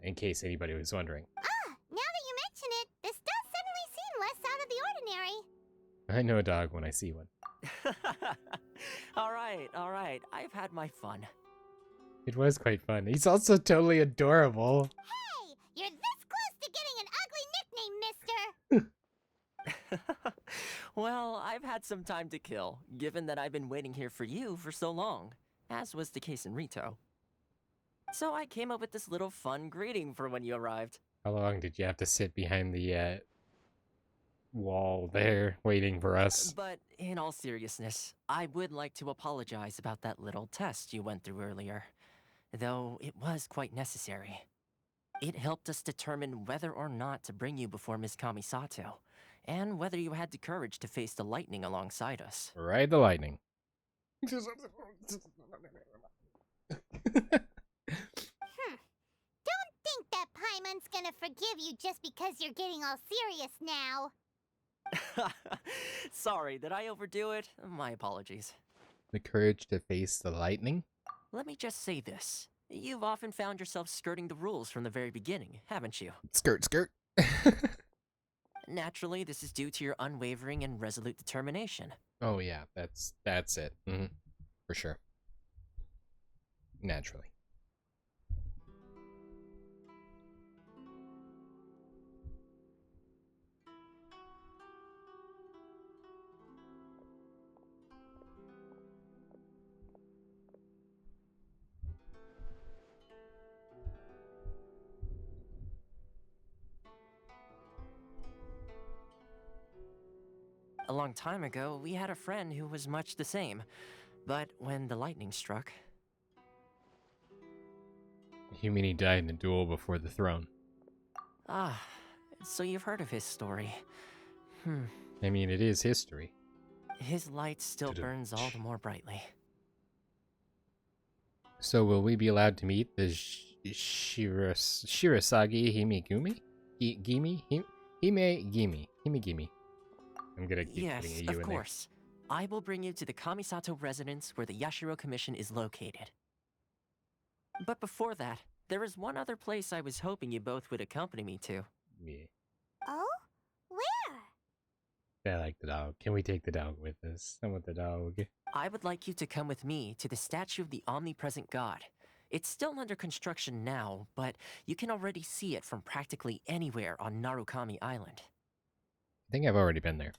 In case anybody was wondering. Now that you mention it, this does suddenly seem less out of the ordinary. I know a dog when I see one. All right, all right. I've had my fun. It was quite fun. He's also totally adorable. Hey, you're this close to getting an ugly nickname, mister. Well, I've had some time to kill, given that I've been waiting here for you for so long, as was the case in Rito. So I came up with this little fun greeting for when you arrived. How long did you have to sit behind the wall there waiting for us? But in all seriousness, I would like to apologize about that little test you went through earlier, though it was quite necessary. It helped us determine whether or not to bring you before Miss Kamisato, and whether you had the courage to face the lightning alongside us. Ride the lightning. Don't think that Paimon's gonna forgive you just because you're getting all serious now. Sorry, did I overdo it? My apologies. The courage to face the lightning? Let me just say this. You've often found yourself skirting the rules from the very beginning, haven't you? Skirt, skirt. Naturally, this is due to your unwavering and resolute determination. Oh yeah, that's it. For sure. Naturally. A long time ago, we had a friend who was much the same. But when the lightning struck... You mean he died in a duel before the throne? Ah, so you've heard of his story. I mean, it is history. His light still burns all the more brightly. So will we be allowed to meet the Shirasagi Himigumi? Himegimi. I'm gonna keep Yes, putting a U of in course. I will bring you to the Kamisato residence where the Yashiro Commission is located. But before that, there is one other place I was hoping you both would accompany me to. there. Yeah. Oh? Where? I like the dog. Can we take the dog with us? I want the dog. I would like you to come with me to the statue of the omnipresent god. It's still under construction now, but you can already see it from practically anywhere on Narukami Island. I think I've already been there.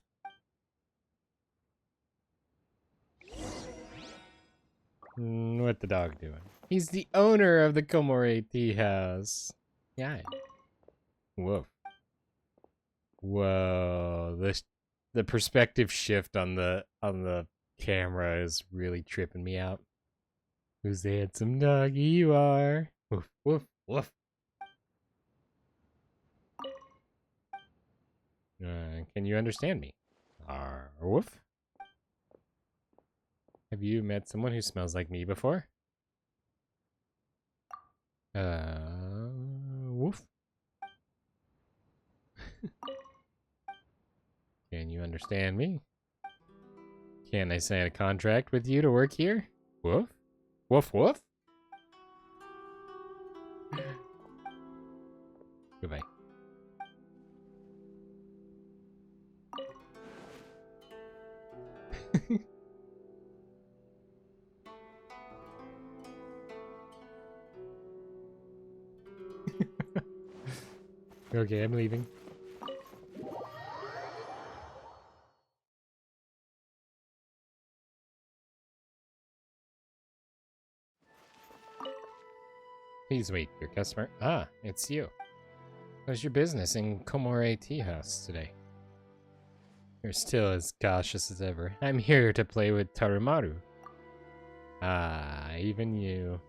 What the dog doing? He's the owner of the Komore Tea House. Yeah. Woof. Whoa. The perspective shift on the camera is really tripping me out. Who's the handsome doggy you are? Woof, woof, woof. Can you understand me? Woof? Have you met someone who smells like me before? Woof? Can you understand me? Can I sign a contract with you to work here? Woof? Woof woof? Goodbye. Okay, I'm leaving. Please wait, your customer. Ah, it's you. How's your business in Komore Tea House today? You're still as cautious as ever. I'm here to play with Tarumaru. Ah, even you.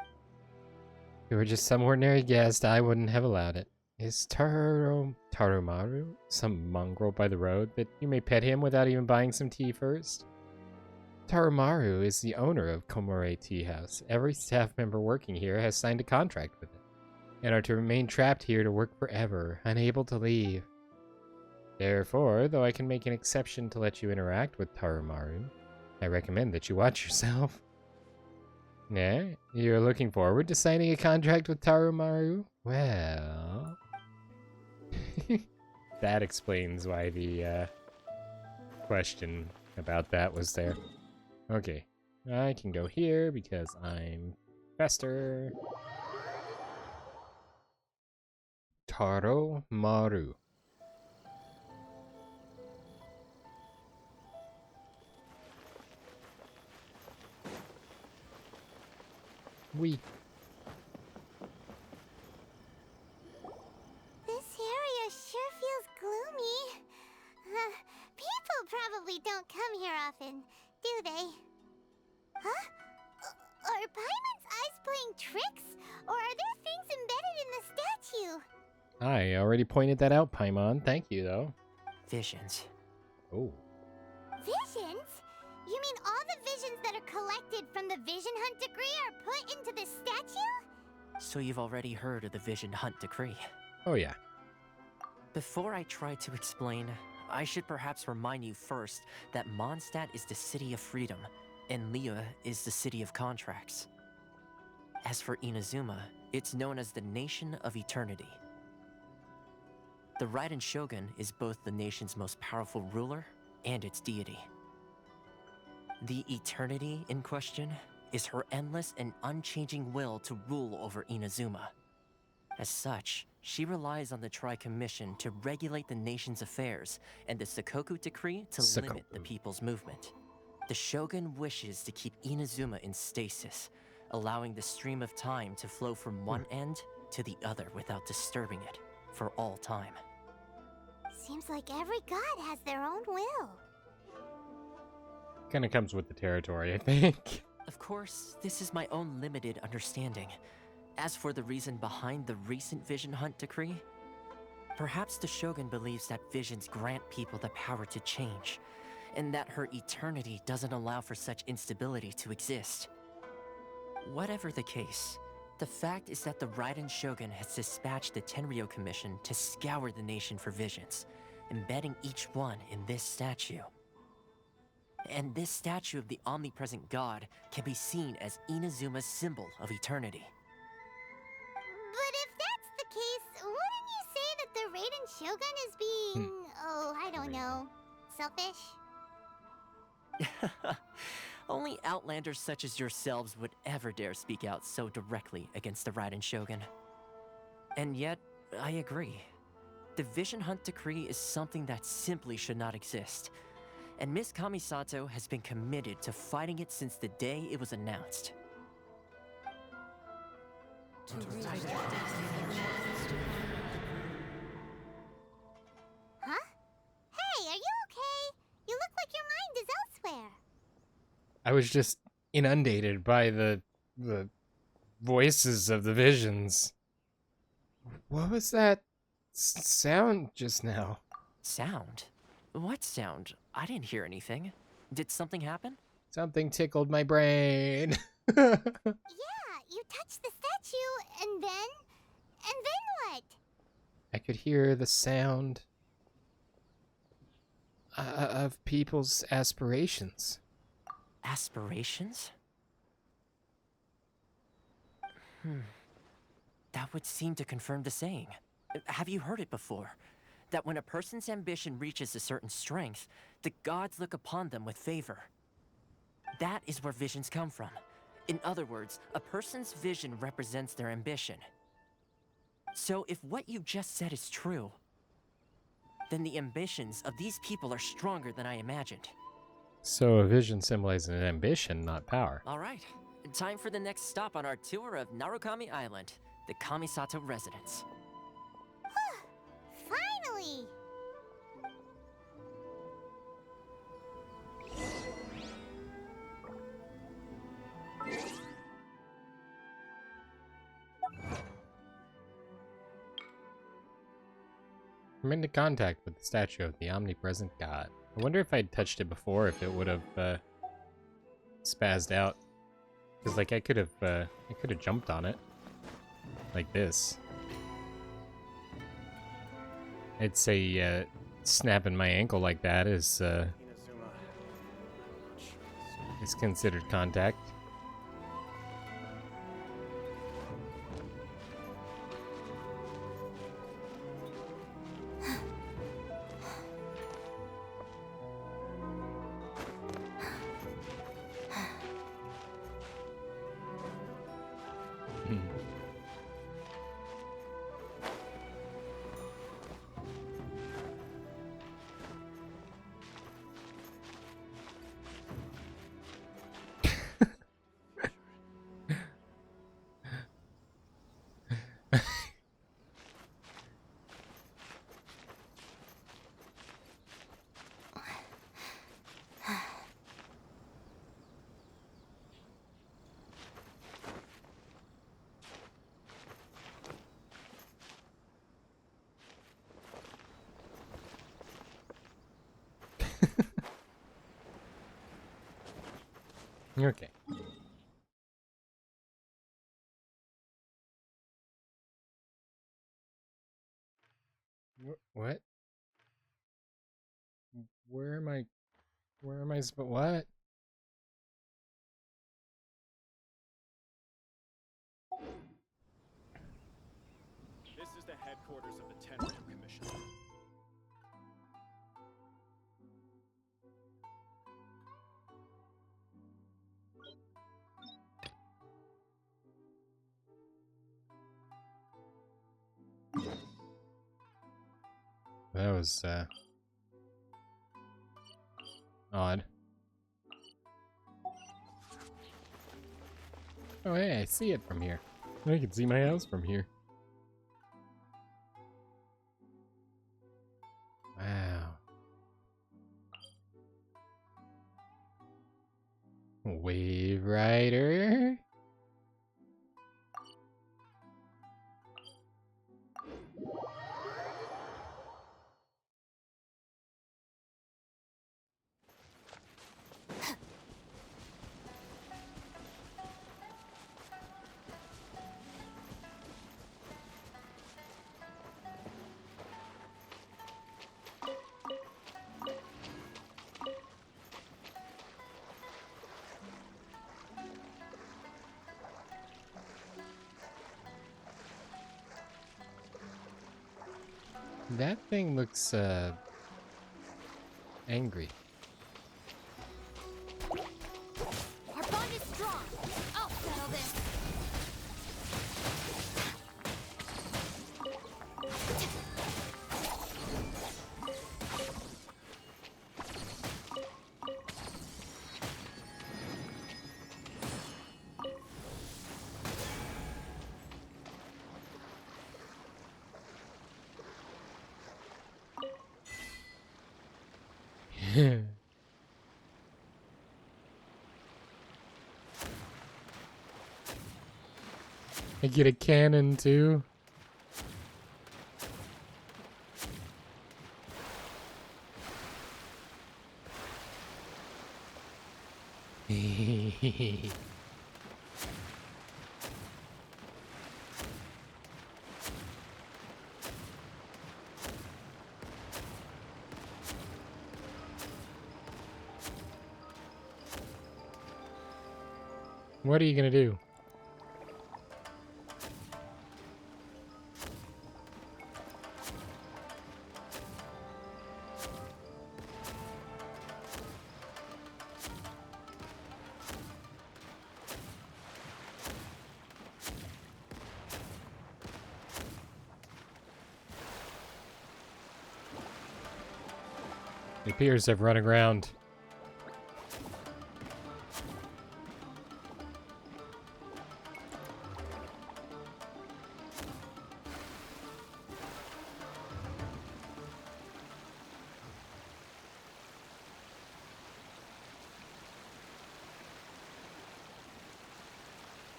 If you were just some ordinary guest, I wouldn't have allowed it. Is Tarumaru some mongrel by the road that you may pet him without even buying some tea first? Tarumaru is the owner of Komore Tea House. Every staff member working here has signed a contract with it, and are to remain trapped here to work forever, unable to leave. Therefore, though I can make an exception to let you interact with Tarumaru, I recommend that you watch yourself. Yeah, you're looking forward to signing a contract with Tarumaru? Well... that explains why the question about that was there. Okay. I can go here because I'm faster. Taro Maru. We. This area sure feels gloomy. People probably don't come here often, do they? Huh? Are Paimon's eyes playing tricks? Or are there things embedded in the statue? I already pointed that out, Paimon. Thank you, though. Visions. Oh. Visions? You mean all the visions that are collected from the Vision Hunt decree are put into this statue? So you've already heard of the Vision Hunt decree. Oh, yeah. Before I try to explain, I should perhaps remind you first that Mondstadt is the city of freedom, and Liyue is the city of contracts. As for Inazuma, it's known as the Nation of Eternity. The Raiden Shogun is both the nation's most powerful ruler and its deity. The Eternity in question is her endless and unchanging will to rule over Inazuma. As such, she relies on the Tri-Commission to regulate the nation's affairs and the Sakoku Decree to limit the people's movement. The Shogun wishes to keep Inazuma in stasis, allowing the stream of time to flow from one end to the other without disturbing it for all time. Seems like every god has their own will. Kind of comes with the territory, I think. Of course, this is my own limited understanding. As for the reason behind the recent Vision Hunt decree, perhaps the Shogun believes that visions grant people the power to change, and that her eternity doesn't allow for such instability to exist. Whatever the case, the fact is that the Raiden Shogun has dispatched the Tenryou Commission to scour the nation for visions, embedding each one in this statue. And this statue of the omnipresent god can be seen as Inazuma's symbol of eternity. But if that's the case, wouldn't you say that the Raiden Shogun is being, I don't know, selfish? Only outlanders such as yourselves would ever dare speak out so directly against the Raiden Shogun. And yet, I agree. The Vision Hunt decree is something that simply should not exist. And Miss Kamisato has been committed to fighting it since the day it was announced. Huh? Hey, are you okay? You look like your mind is elsewhere. I was just inundated by the voices of the visions. What was that sound just now? Sound? What sound? I didn't hear anything. Did something happen? Something tickled my brain. Yeah, you touched the statue, and then what? I could hear the sound of people's aspirations. Aspirations? That would seem to confirm the saying. Have you heard it before? That when a person's ambition reaches a certain strength, the gods look upon them with favor. That is where visions come from. In other words, a person's vision represents their ambition. So if what you just said is true, then the ambitions of these people are stronger than I imagined. So a vision symbolizes an ambition, not power. All right, time for the next stop on our tour of Narukami Island, the Kamisato residence. Finally! I'm into contact with the statue of the omnipresent god. I wonder if I'd touched it before, if it would have spazzed out. Because like I could have jumped on it like this. I'd say snapping my ankle like that is considered contact. Okay. What? Where am I? Where am I? What? This is the headquarters of the Tenryou Commission. That was odd. Oh, hey, I see it from here. I can see my house from here. Wow. Wave Rider. That thing looks angry. Our bond is strong. I'll settle this. I get a cannon too. What are you gonna do? It appears to have run aground.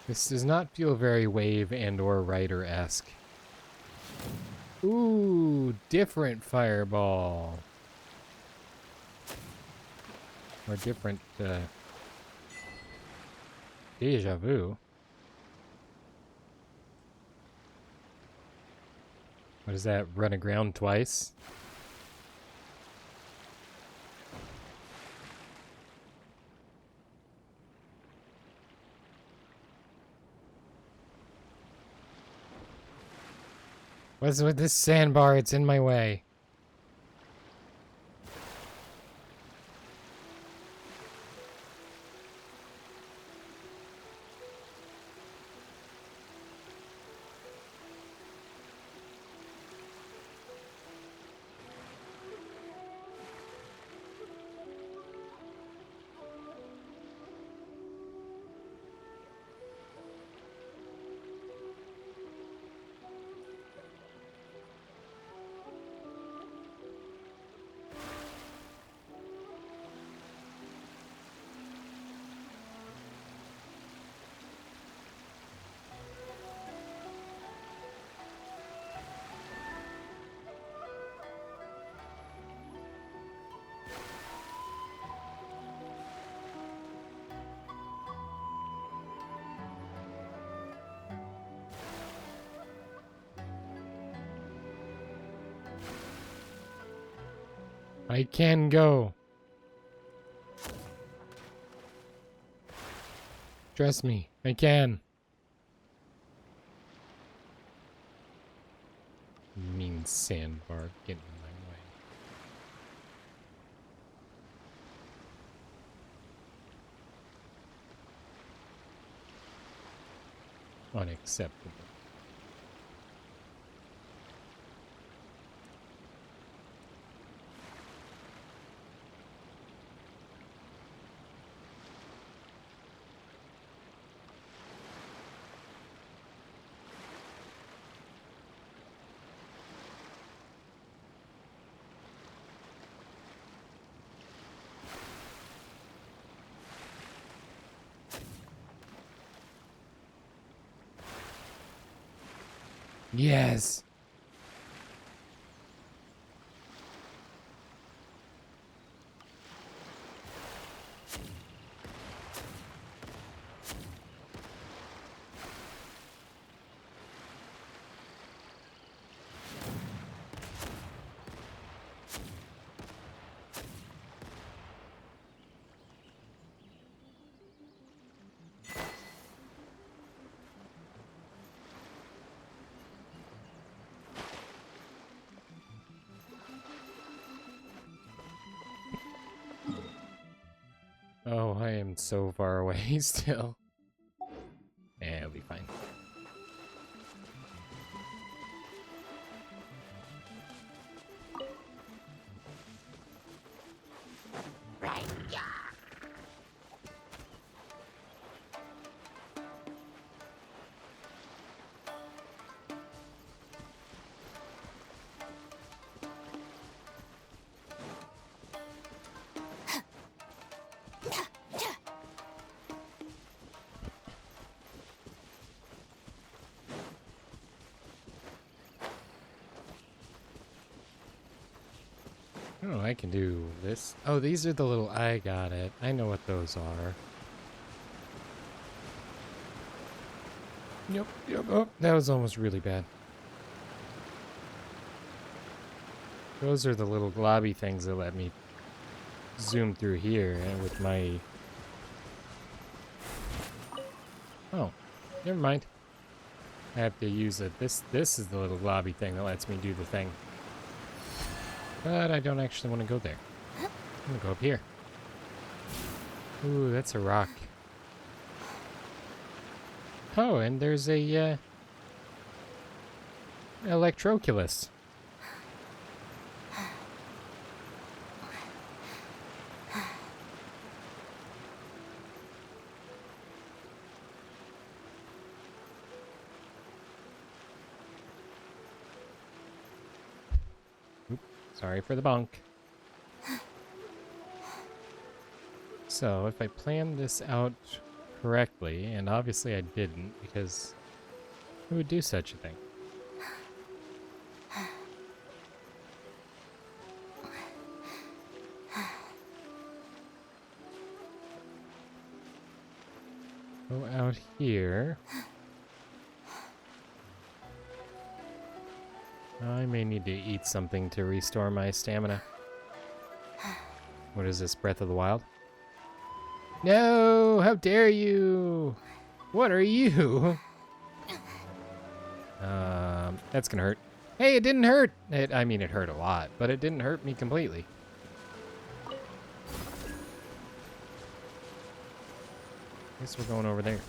This does not feel very Wave and or Rider-esque. Ooh, different fireball. Or different, deja vu. What is that? Run aground twice? What's with this sandbar? It's in my way. I can go. Trust me, I can. Mean sandbar getting in my way. Unacceptable. Yes. Oh, I am so far away still. Yeah, it'll be fine. Oh, I can do this. Oh, these are the little... I got it. I know what those are. Yep, yep. Oh, that was almost really bad. Those are the little globby things that let me zoom through here and with my... Oh, never mind. I have to use it. This is the little globby thing that lets me do the thing. But I don't actually want to go there. I'm gonna go up here. Ooh, that's a rock. Oh, and there's a electroculus. Oop, sorry for the bonk. So, if I planned this out correctly, and obviously I didn't, because who would do such a thing? Go out here. I may need to eat something to restore my stamina. What is this, Breath of the Wild? No! How dare you! What are you? That's gonna hurt. Hey, it didn't hurt! I mean, it hurt a lot, but it didn't hurt me completely. Guess we're going over there.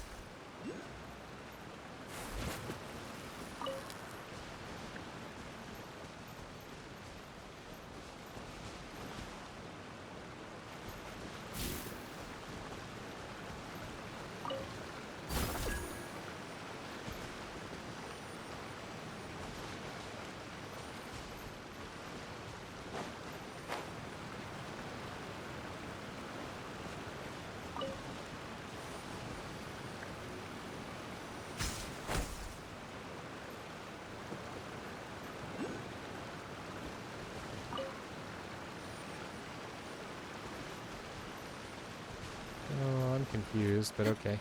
Oh, I'm confused, but okay.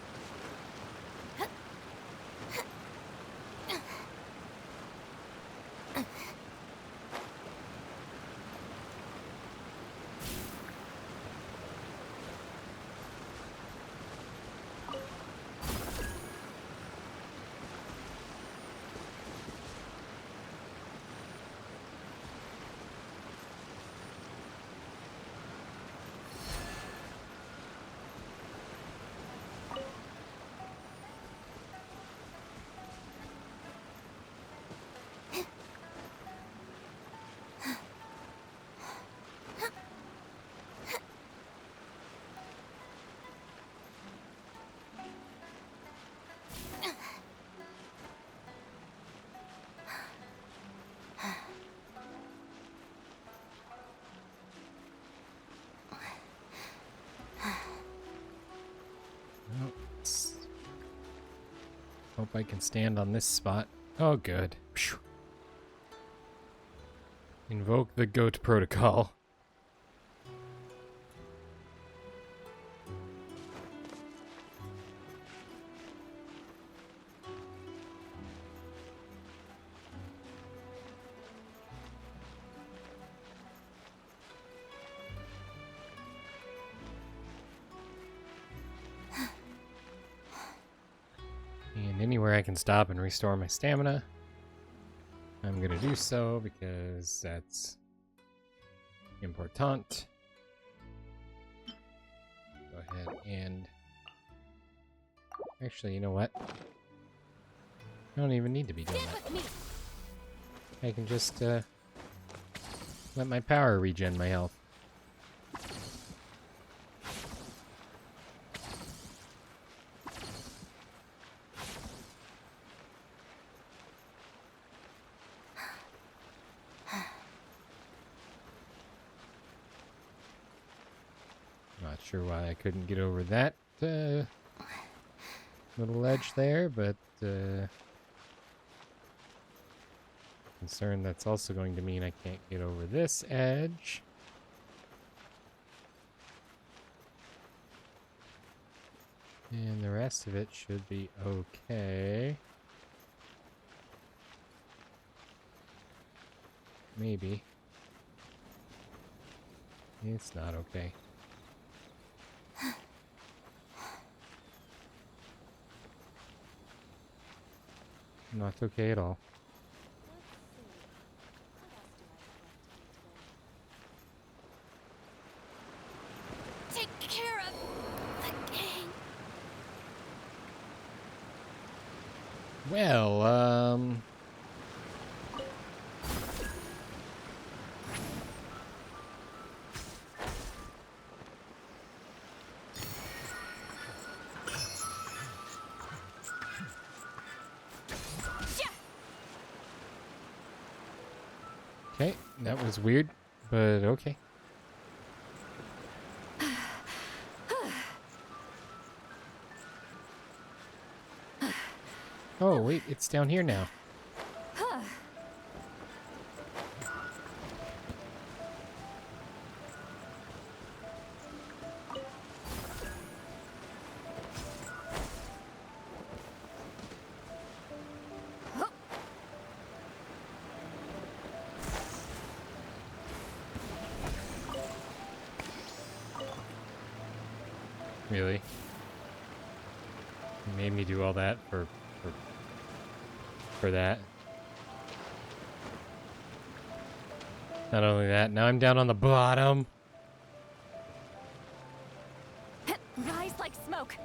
Well, hope I can stand on this spot. Oh, good. Phew. Invoke the goat protocol. And anywhere I can stop and restore my stamina, I'm gonna do so because that's important. Go ahead and... Actually, you know what? I don't even need to be doing that. I can just let my power regen my health. Not sure why I couldn't get over that little ledge there, but concerned that's also going to mean I can't get over this edge. And the rest of it should be okay. Maybe. It's not okay. Not okay at all. Take care of the gang. Well, okay, that was weird, but okay. Oh, wait, it's down here now. Really? You made me do all that for that. Not only that, now I'm down on the bottom. Rise like smoke.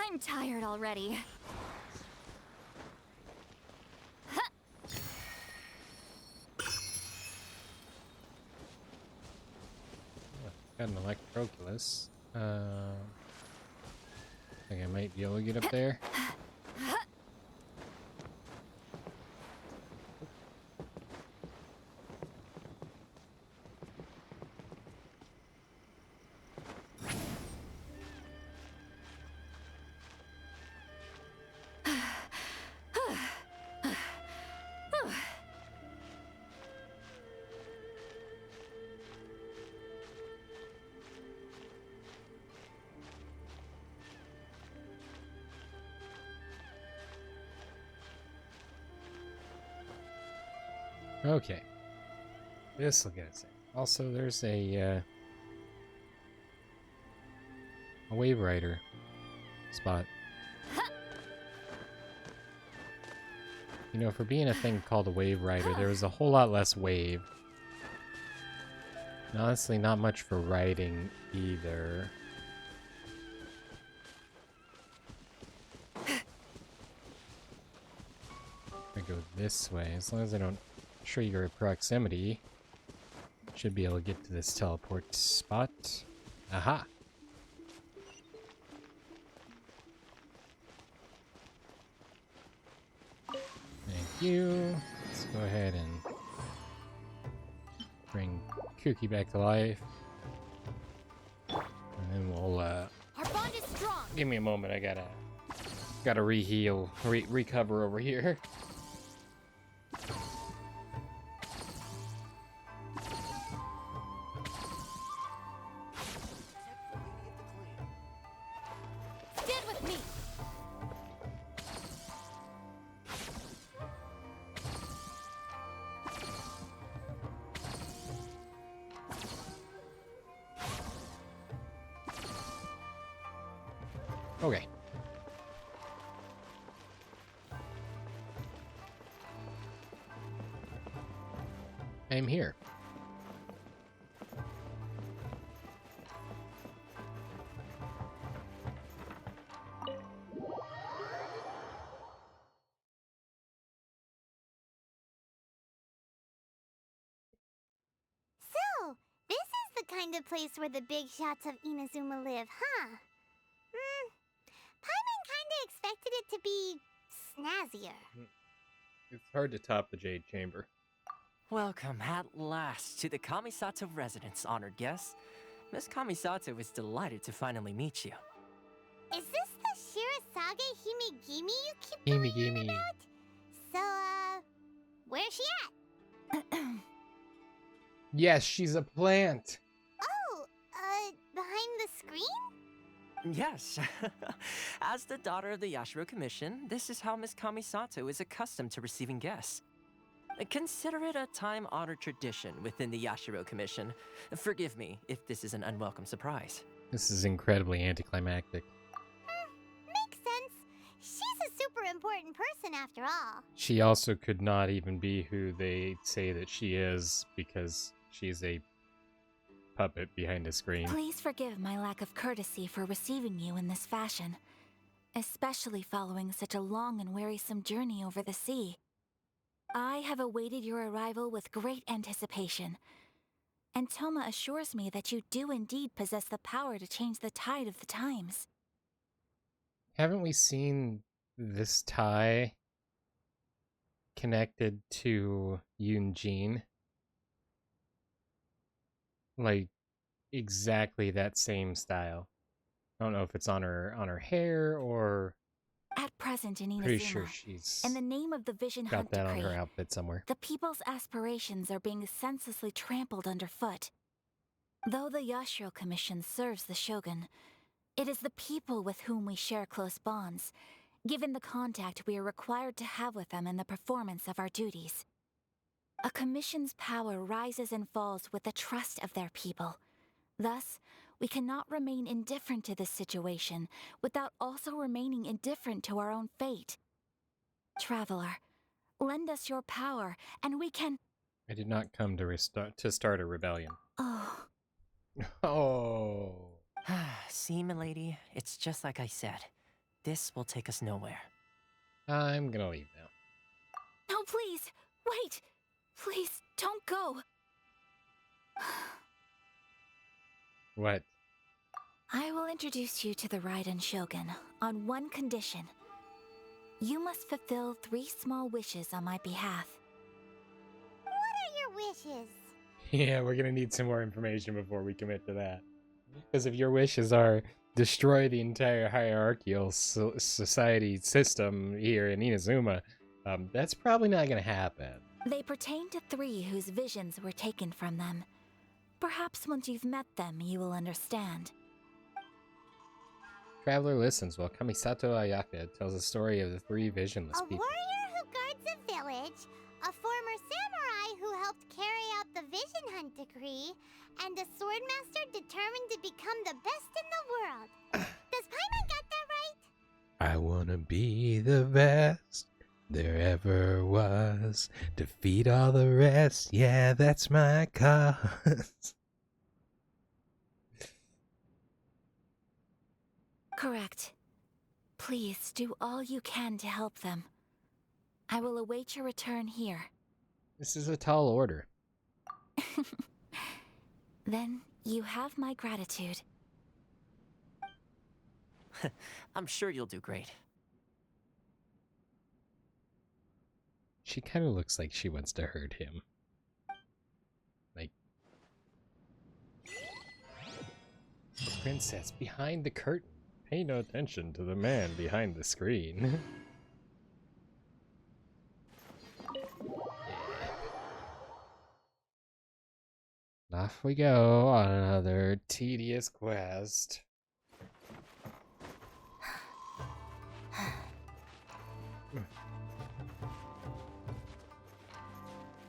I'm tired already. Got an electroculus. I think I might be able to get up there. Okay. This will get us in. Also, there's a wave rider spot. You know, for being a thing called a wave rider, there was a whole lot less wave. Honestly, not much for writing either. I go this way. As long as I don't trigger proximity, should be able to get to this teleport spot. Aha! Thank you. Let's go ahead and bring Kooky back to life. And then we'll, Our bond is strong. give me a moment. I gotta re-heal, recover over here. Stand with me. Okay. I'm here. So, this is the kind of place where the big shots of Inazuma live, huh? Paimon kinda expected it to be snazzier. It's hard to top the Jade Chamber. Welcome at last to the Kamisato residence, honored guests. Miss Kamisato is delighted to finally meet you. Is this the Shirasage Himegimi you keep Gimme, going on gimme. about? So, where's she at? Yes, she's a plant. Oh, behind the screen? Yes. As the daughter of the Yashiro Commission, this is how Miss Kamisato is accustomed to receiving guests. Consider it a time-honored tradition within the Yashiro Commission. Forgive me if this is an unwelcome surprise. This is incredibly anticlimactic. Makes sense. She's a super important person after all. She also could not even be who they say that she is because she's a puppet behind a screen. Please forgive my lack of courtesy for receiving you in this fashion, especially following such a long and wearisome journey over the sea. I have awaited your arrival with great anticipation, and Toma assures me that you do indeed possess the power to change the tide of the times. Haven't we seen this tie connected to Yunjin? Like exactly that same style. I don't know if it's on her hair or At present in pretty sure Inazuma, she's in the name of the Vision got Hunt that on Decree, her outfit somewhere. the people's aspirations are being senselessly trampled underfoot. Though the Yashiro Commission serves the Shogun, it is the people with whom we share close bonds, given the contact we are required to have with them in the performance of our duties. A commission's power rises and falls with the trust of their people. Thus, we cannot remain indifferent to this situation without also remaining indifferent to our own fate. Traveler, lend us your power, and we can... I did not come to start a rebellion. Oh, Oh. See, milady, it's just like I said. This will take us nowhere. I'm gonna leave now. no, please, wait! Please, don't go! What? I will introduce you to the Raiden Shogun on one condition. You must fulfill 3 small wishes on my behalf. What are your wishes? Yeah, we're gonna need some more information before we commit to that. Because if your wishes are destroy the entire hierarchical society system here in Inazuma, that's probably not gonna happen. They pertain to 3 whose visions were taken from them. Perhaps once you've met them, you will understand. Traveler listens while Kamisato Ayaka tells the story of the 3 visionless A people. warrior who guards a village, a former samurai who helped carry out the Vision Hunt Decree, and a swordmaster determined to become the best in the world. Does Paimon got that right? I wanna be the best there ever was. Defeat all the rest, yeah, that's my cause. Correct. Please do all you can to help them. I will await your return here. This is a tall order. Then you have my gratitude. I'm sure you'll do great. She kind of looks like she wants to hurt him. Like, princess behind the curtain. Pay no attention to the man behind the screen. Off we go on another tedious quest.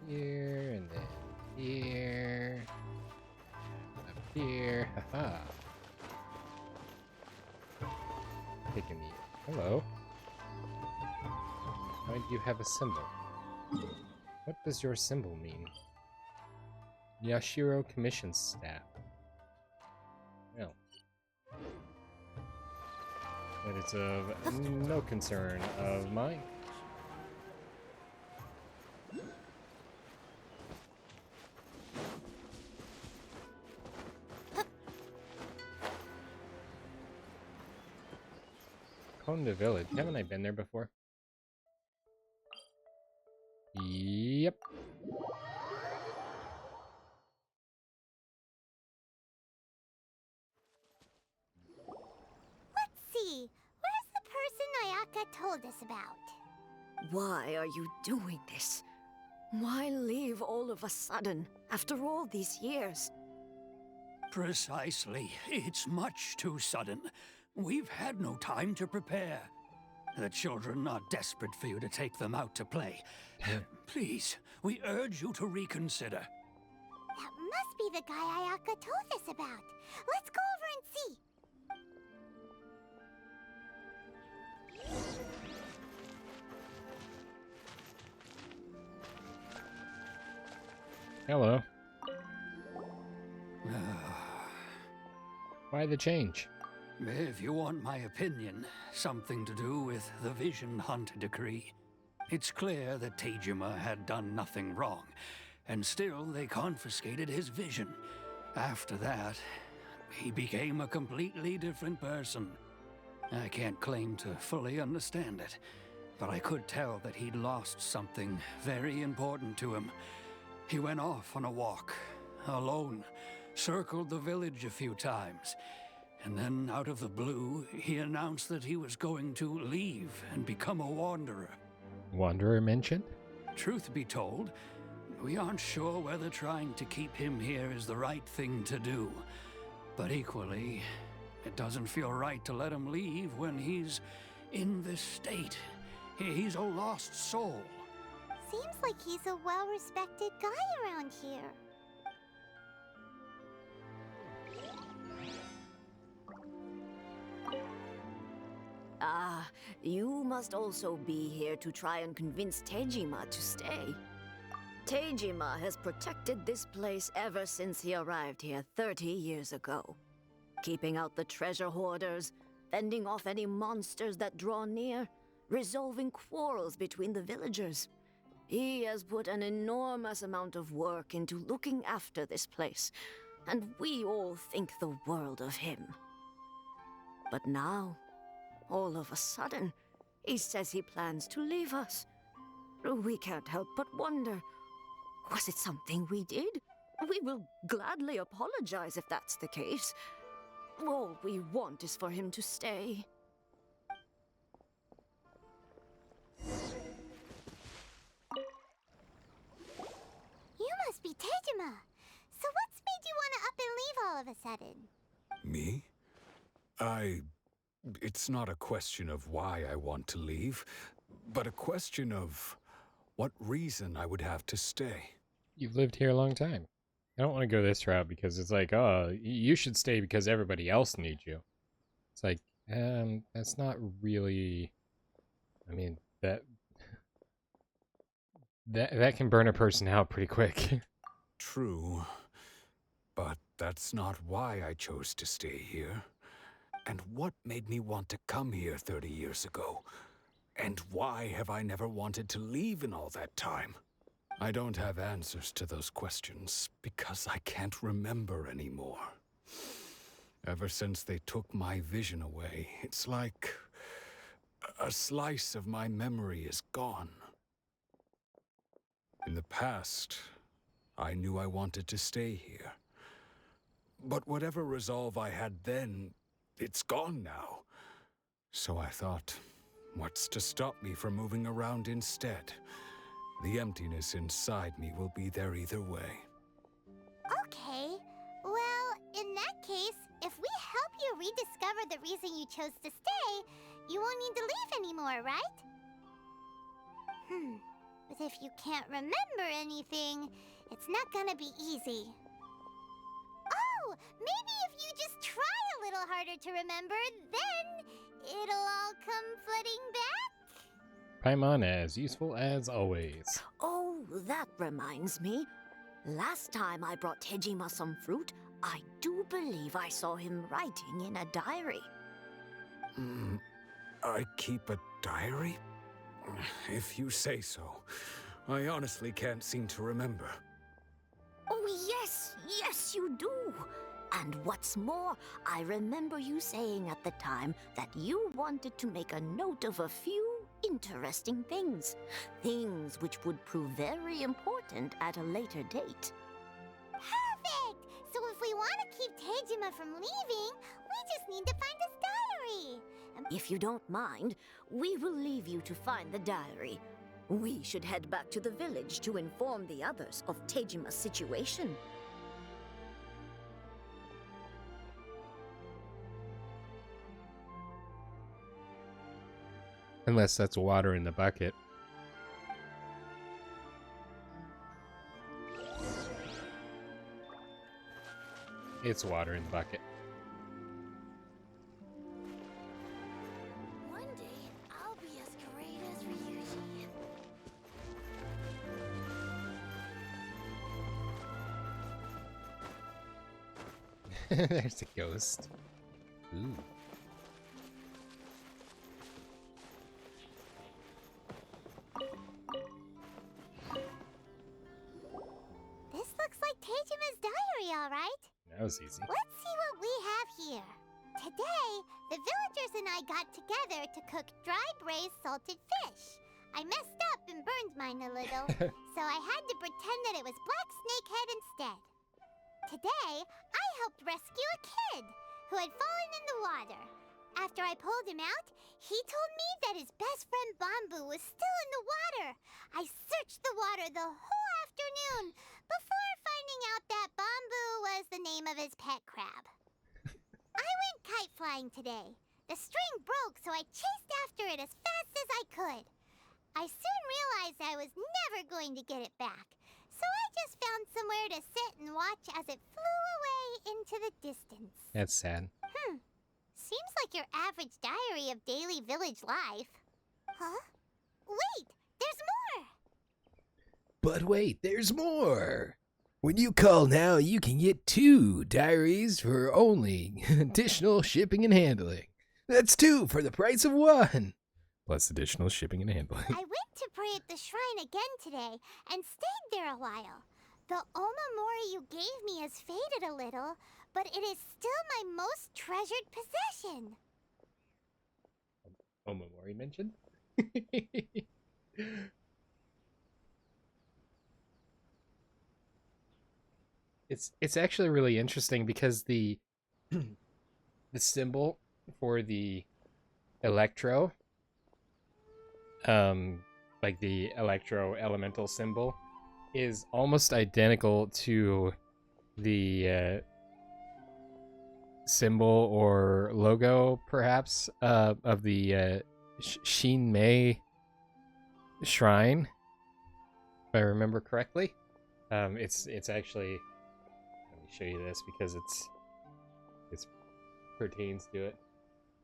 Here and then here. Up here. Haha. Taking the. Hello. Why do you have a symbol? What does your symbol mean? Yashiro Commission Staff. Well. But it's of no concern of mine. Konda Village. Haven't I been there before? Yep. Let's see. Where's the person Ayaka told us about? Why are you doing this? Why leave all of a sudden, after all these years? Precisely. It's much too sudden. We've had no time to prepare. The children are desperate for you to take them out to play. Please, we urge you to reconsider. That must be the guy Ayaka told us about. Let's go over and see. Hello. Why the change? If you want my opinion, something to do with the Vision Hunt decree. It's clear that Tejima had done nothing wrong, and still they confiscated his vision. After that, he became a completely different person. I can't claim to fully understand it, but I could tell that he'd lost something very important to him. He went off on a walk, alone, circled the village a few times, and then out of the blue, he announced that he was going to leave and become a wanderer. Wanderer mentioned? Truth be told, we aren't sure whether trying to keep him here is the right thing to do. But equally, it doesn't feel right to let him leave when he's in this state. He's a lost soul. Seems like he's a well-respected guy around here. Ah, you must also be here to try and convince Tejima to stay. Tejima has protected this place ever since he arrived here 30 years ago. Keeping out the treasure hoarders, fending off any monsters that draw near, resolving quarrels between the villagers. He has put an enormous amount of work into looking after this place, and we all think the world of him. But now, all of a sudden, he says he plans to leave us. We can't help but wonder, was it something we did? We will gladly apologize if that's the case. All we want is for him to stay. You must be Tejima. So what's made you want to up and leave all of a sudden? Me? It's not a question of why I want to leave, but a question of what reason I would have to stay. You've lived here a long time. I don't want to go this route because it's like, oh, you should stay because everybody else needs you. It's like, that's not really. I mean, that can burn a person out pretty quick. True, but that's not why I chose to stay here. And what made me want to come here 30 years ago? And why have I never wanted to leave in all that time? I don't have answers to those questions because I can't remember anymore. Ever since they took my vision away, it's like a slice of my memory is gone. In the past, I knew I wanted to stay here. But whatever resolve I had then, it's gone now. So I thought, what's to stop me from moving around instead? The emptiness inside me will be there either way. Okay. Well, in that case, if we help you rediscover the reason you chose to stay, you won't need to leave anymore, right? But if you can't remember anything, it's not gonna be easy. Oh, maybe if you just try a little harder to remember, then it'll all come flooding back? Paimon as useful as always. Oh, that reminds me. Last time I brought Tejima some fruit, I do believe I saw him writing in a diary. I keep a diary? If you say so. I honestly can't seem to remember. Oh, yes, you do. And what's more, I remember you saying at the time that you wanted to make a note of a few interesting things. Things which would prove very important at a later date. Perfect! So if we want to keep Tejima from leaving, we just need to find his diary. If you don't mind, we will leave you to find the diary. We should head back to the village to inform the others of Tejima's situation. Unless that's water in the bucket. It's water in the bucket. One day, I'll be as great as Ryuji. There's a ghost. Ooh. This looks like Tejima's diary, all right? That was easy. Let's see what we have here. Today, the villagers and I got together to cook dry braised salted fish. I messed up and burned mine a little, so I had to pretend that it was black snakehead instead. Today, I helped rescue a kid who had fallen in the water. After I pulled him out, he told me that his best friend Bamboo was still in the water. I searched the water the whole afternoon before finding out that Bamboo was the name of his pet crab. I went kite flying today. The string broke, so I chased after it as fast as I could. I soon realized I was never going to get it back, so I just found somewhere to sit and watch as it flew away into the distance. That's sad. Seems like your average diary of daily village life. Huh? Wait, there's more! But wait, there's more! When you call now, you can get 2 diaries for only additional shipping and handling. That's 2 for the price of 1! Plus additional shipping and handling. I went to pray at the shrine again today and stayed there a while. The omamori you gave me has faded a little, but it is still my most treasured possession. Omamori mentioned? It's actually really interesting because the the symbol for the electro, like the electro elemental symbol, is almost identical to the symbol or logo, perhaps, of the Shinmei shrine, if I remember correctly. It's actually, let me show you this because it pertains to it.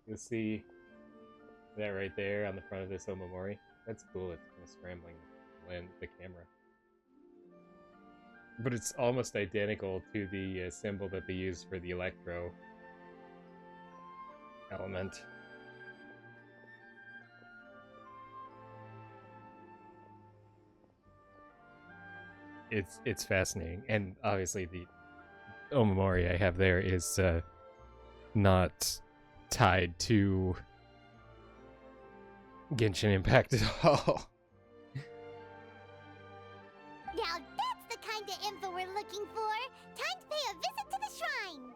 You'll see that right there on the front of this omamori. That's cool. It's kind of scrambling the camera. But it's almost identical to the symbol that they use for the electro. element. It's fascinating, and obviously the Omamori I have there is not tied to Genshin Impact at all. Now that's the kind of info we're looking for. Time to pay a visit to the shrine.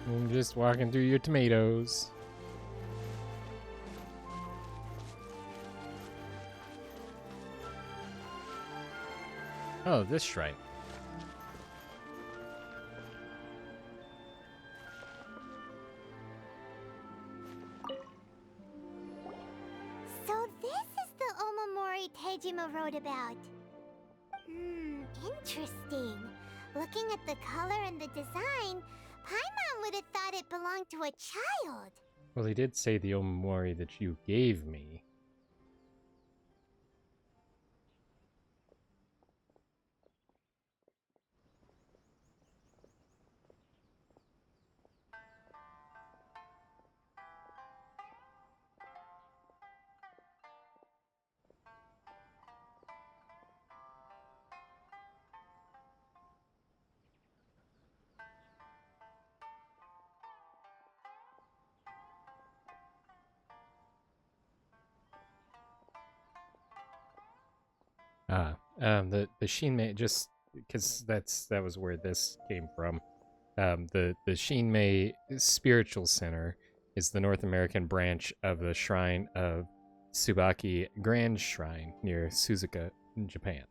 I'm just walking through your tomatoes. Oh, this shrine. So this is the Omamori Tejima wrote about. Interesting. Looking at the color and the design, Paimon would have thought it belonged to a child. Well, he did say the Omamori that you gave me. The Shinmei, just because that was where this came from. The Shinmei Spiritual Center is the North American branch of the Shrine of Tsubaki Grand Shrine near Suzuka, in Japan.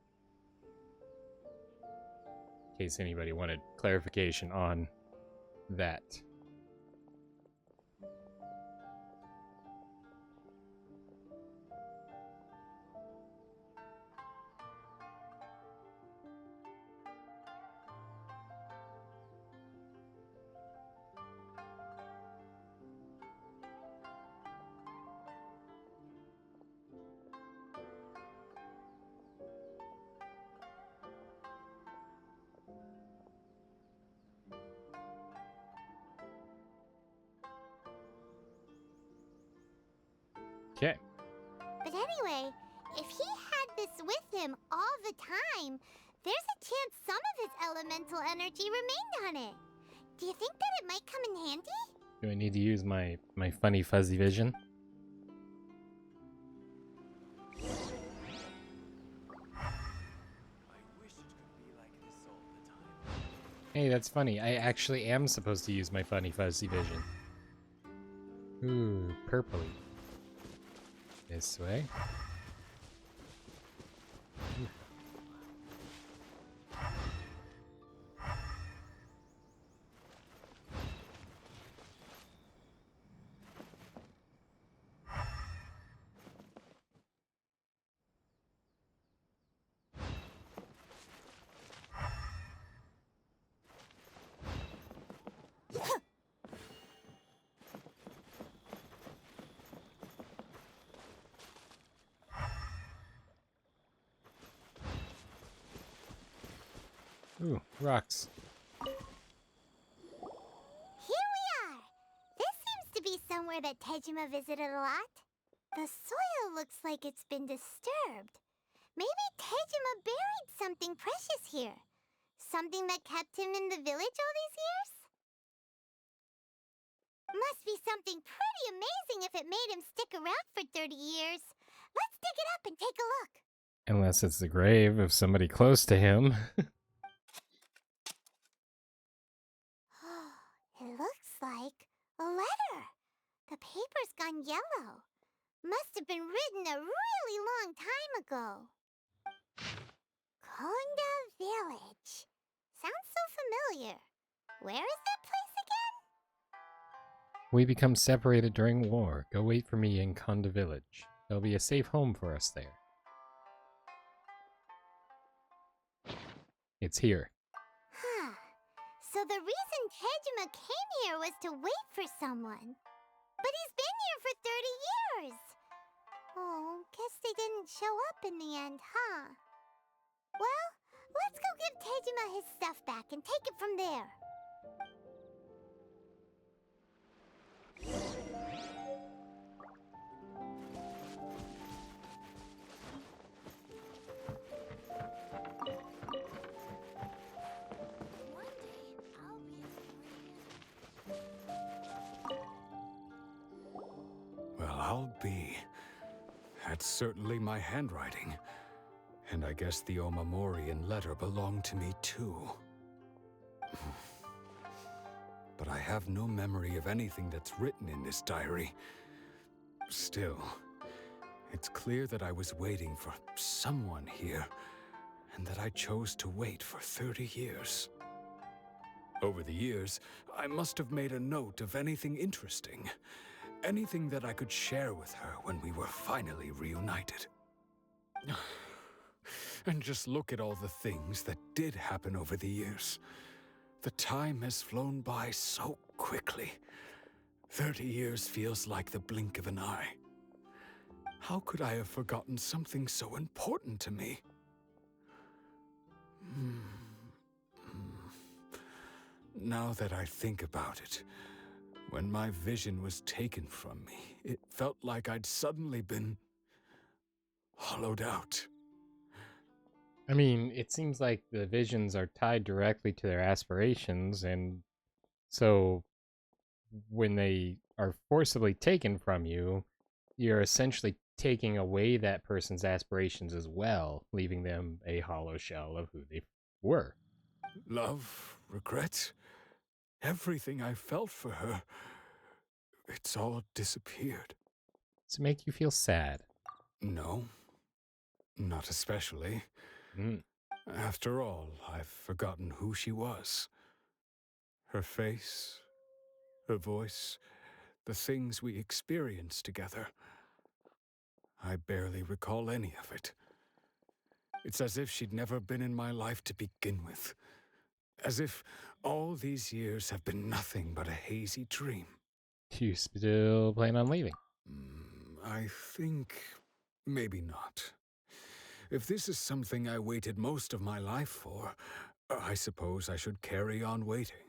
In case anybody wanted clarification on that. Okay. But anyway, if he had this with him all the time, there's a chance some of his elemental energy remained on it. Do you think that it might come in handy? Do I need to use my funny fuzzy vision? Hey, that's funny. I actually am supposed to use my funny fuzzy vision. Ooh, purpley. This way. Ooh, rocks. Here we are! This seems to be somewhere that Tejima visited a lot. The soil looks like it's been disturbed. Maybe Tejima buried something precious here. Something that kept him in the village all these years? Must be something pretty amazing if it made him stick around for 30 years. Let's dig it up and take a look. Unless it's the grave of somebody close to him. It looks like a letter. The paper's gone yellow. Must have been written a really long time ago. Konda Village. Sounds so familiar. Where is that place again? We become separated during war. Go wait for me in Konda Village. There'll be a safe home for us there. It's here. Huh. So the reason Tejima came here was to wait for someone. But he's been here for 30 years! Oh, guess they didn't show up in the end, huh? Well, let's go give Tejima his stuff back and take it from there. Well, I'll be. That's certainly my handwriting. And I guess the Omamorian letter belonged to me too. But I have no memory of anything that's written in this diary. Still, it's clear that I was waiting for someone here, and that I chose to wait for 30 years. Over the years, I must have made a note of anything interesting. Anything that I could share with her when we were finally reunited. And just look at all the things that did happen over the years. The time has flown by so quickly. 30 years feels like the blink of an eye. How could I have forgotten something so important to me? Now that I think about it, when my vision was taken from me, it felt like I'd suddenly been hollowed out. I mean, it seems like the visions are tied directly to their aspirations, and so when they are forcibly taken from you, you're essentially taking away that person's aspirations as well, leaving them a hollow shell of who they were. Love, regret, everything I felt for her, it's all disappeared. To make you feel sad. No, not especially. Mm. After all, I've forgotten who she was. Her face, her voice, the things we experienced together. I barely recall any of it. It's as if she'd never been in my life to begin with. As if all these years have been nothing but a hazy dream. You still plan on leaving? I think maybe not. If this is something I waited most of my life for, I suppose I should carry on waiting.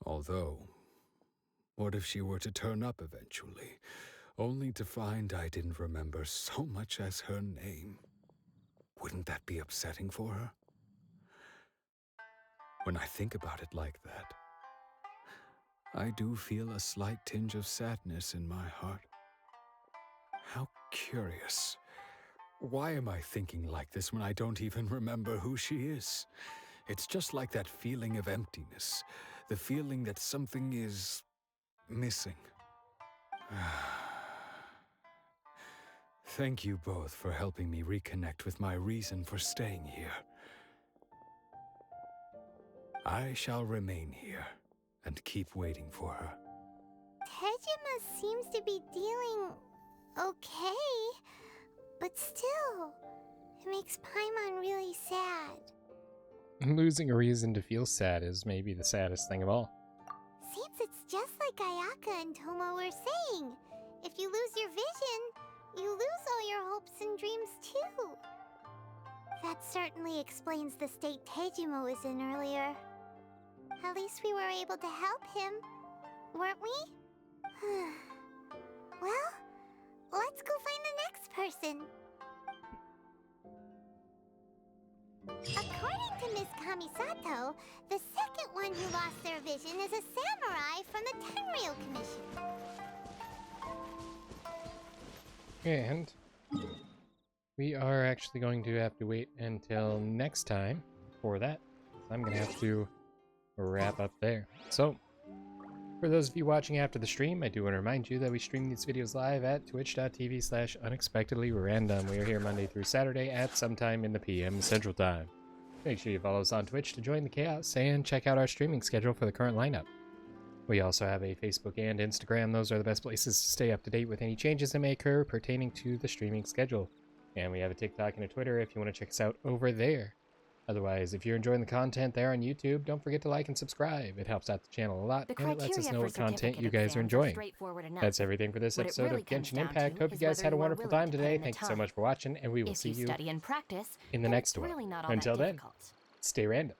Although, what if she were to turn up eventually, only to find I didn't remember so much as her name? Wouldn't that be upsetting for her? When I think about it like that, I do feel a slight tinge of sadness in my heart. How curious. Why am I thinking like this when I don't even remember who she is? It's just like that feeling of emptiness, the feeling that something is missing. Thank you both for helping me reconnect with my reason for staying here. I shall remain here and keep waiting for her. Tejima seems to be dealing okay, but still, it makes Paimon really sad. Losing a reason to feel sad is maybe the saddest thing of all. Seems it's just like Ayaka and Toma were saying. If you lose your vision, you lose all your hopes and dreams too. That certainly explains the state Tejima was in earlier. At least we were able to help him, weren't we? Well, let's go find the next person. According to Miss Kamisato, the second one who lost their vision is a samurai from the Tenryou Commission. And we are actually going to have to wait until next time for that. I'm going to have to wrap up there. So, for those of you watching after the stream, I do want to remind you that we stream these videos live at twitch.tv/unexpectedlyrandom. We are here Monday through Saturday at sometime in the PM Central Time. Make sure you follow us on Twitch to join the chaos and check out our streaming schedule for the current lineup. We also have a Facebook and Instagram. Those are the best places to stay up to date with any changes that may occur pertaining to the streaming schedule. And we have a TikTok and a Twitter if you want to check us out over there. Otherwise, if you're enjoying the content there on YouTube, don't forget to like and subscribe. It helps out the channel a lot, The and it lets us criteria know for what content certificate you guys are exams enjoying. straightforward enough. That's everything for this What it episode really of comes Genshin down Impact. to Hope you is guys whether had a you are wonderful willing time to put today. in the Thank you so time. much for watching, and we will If see you you study and practice, in the then next it's one. really not all Until that then, difficult. stay random.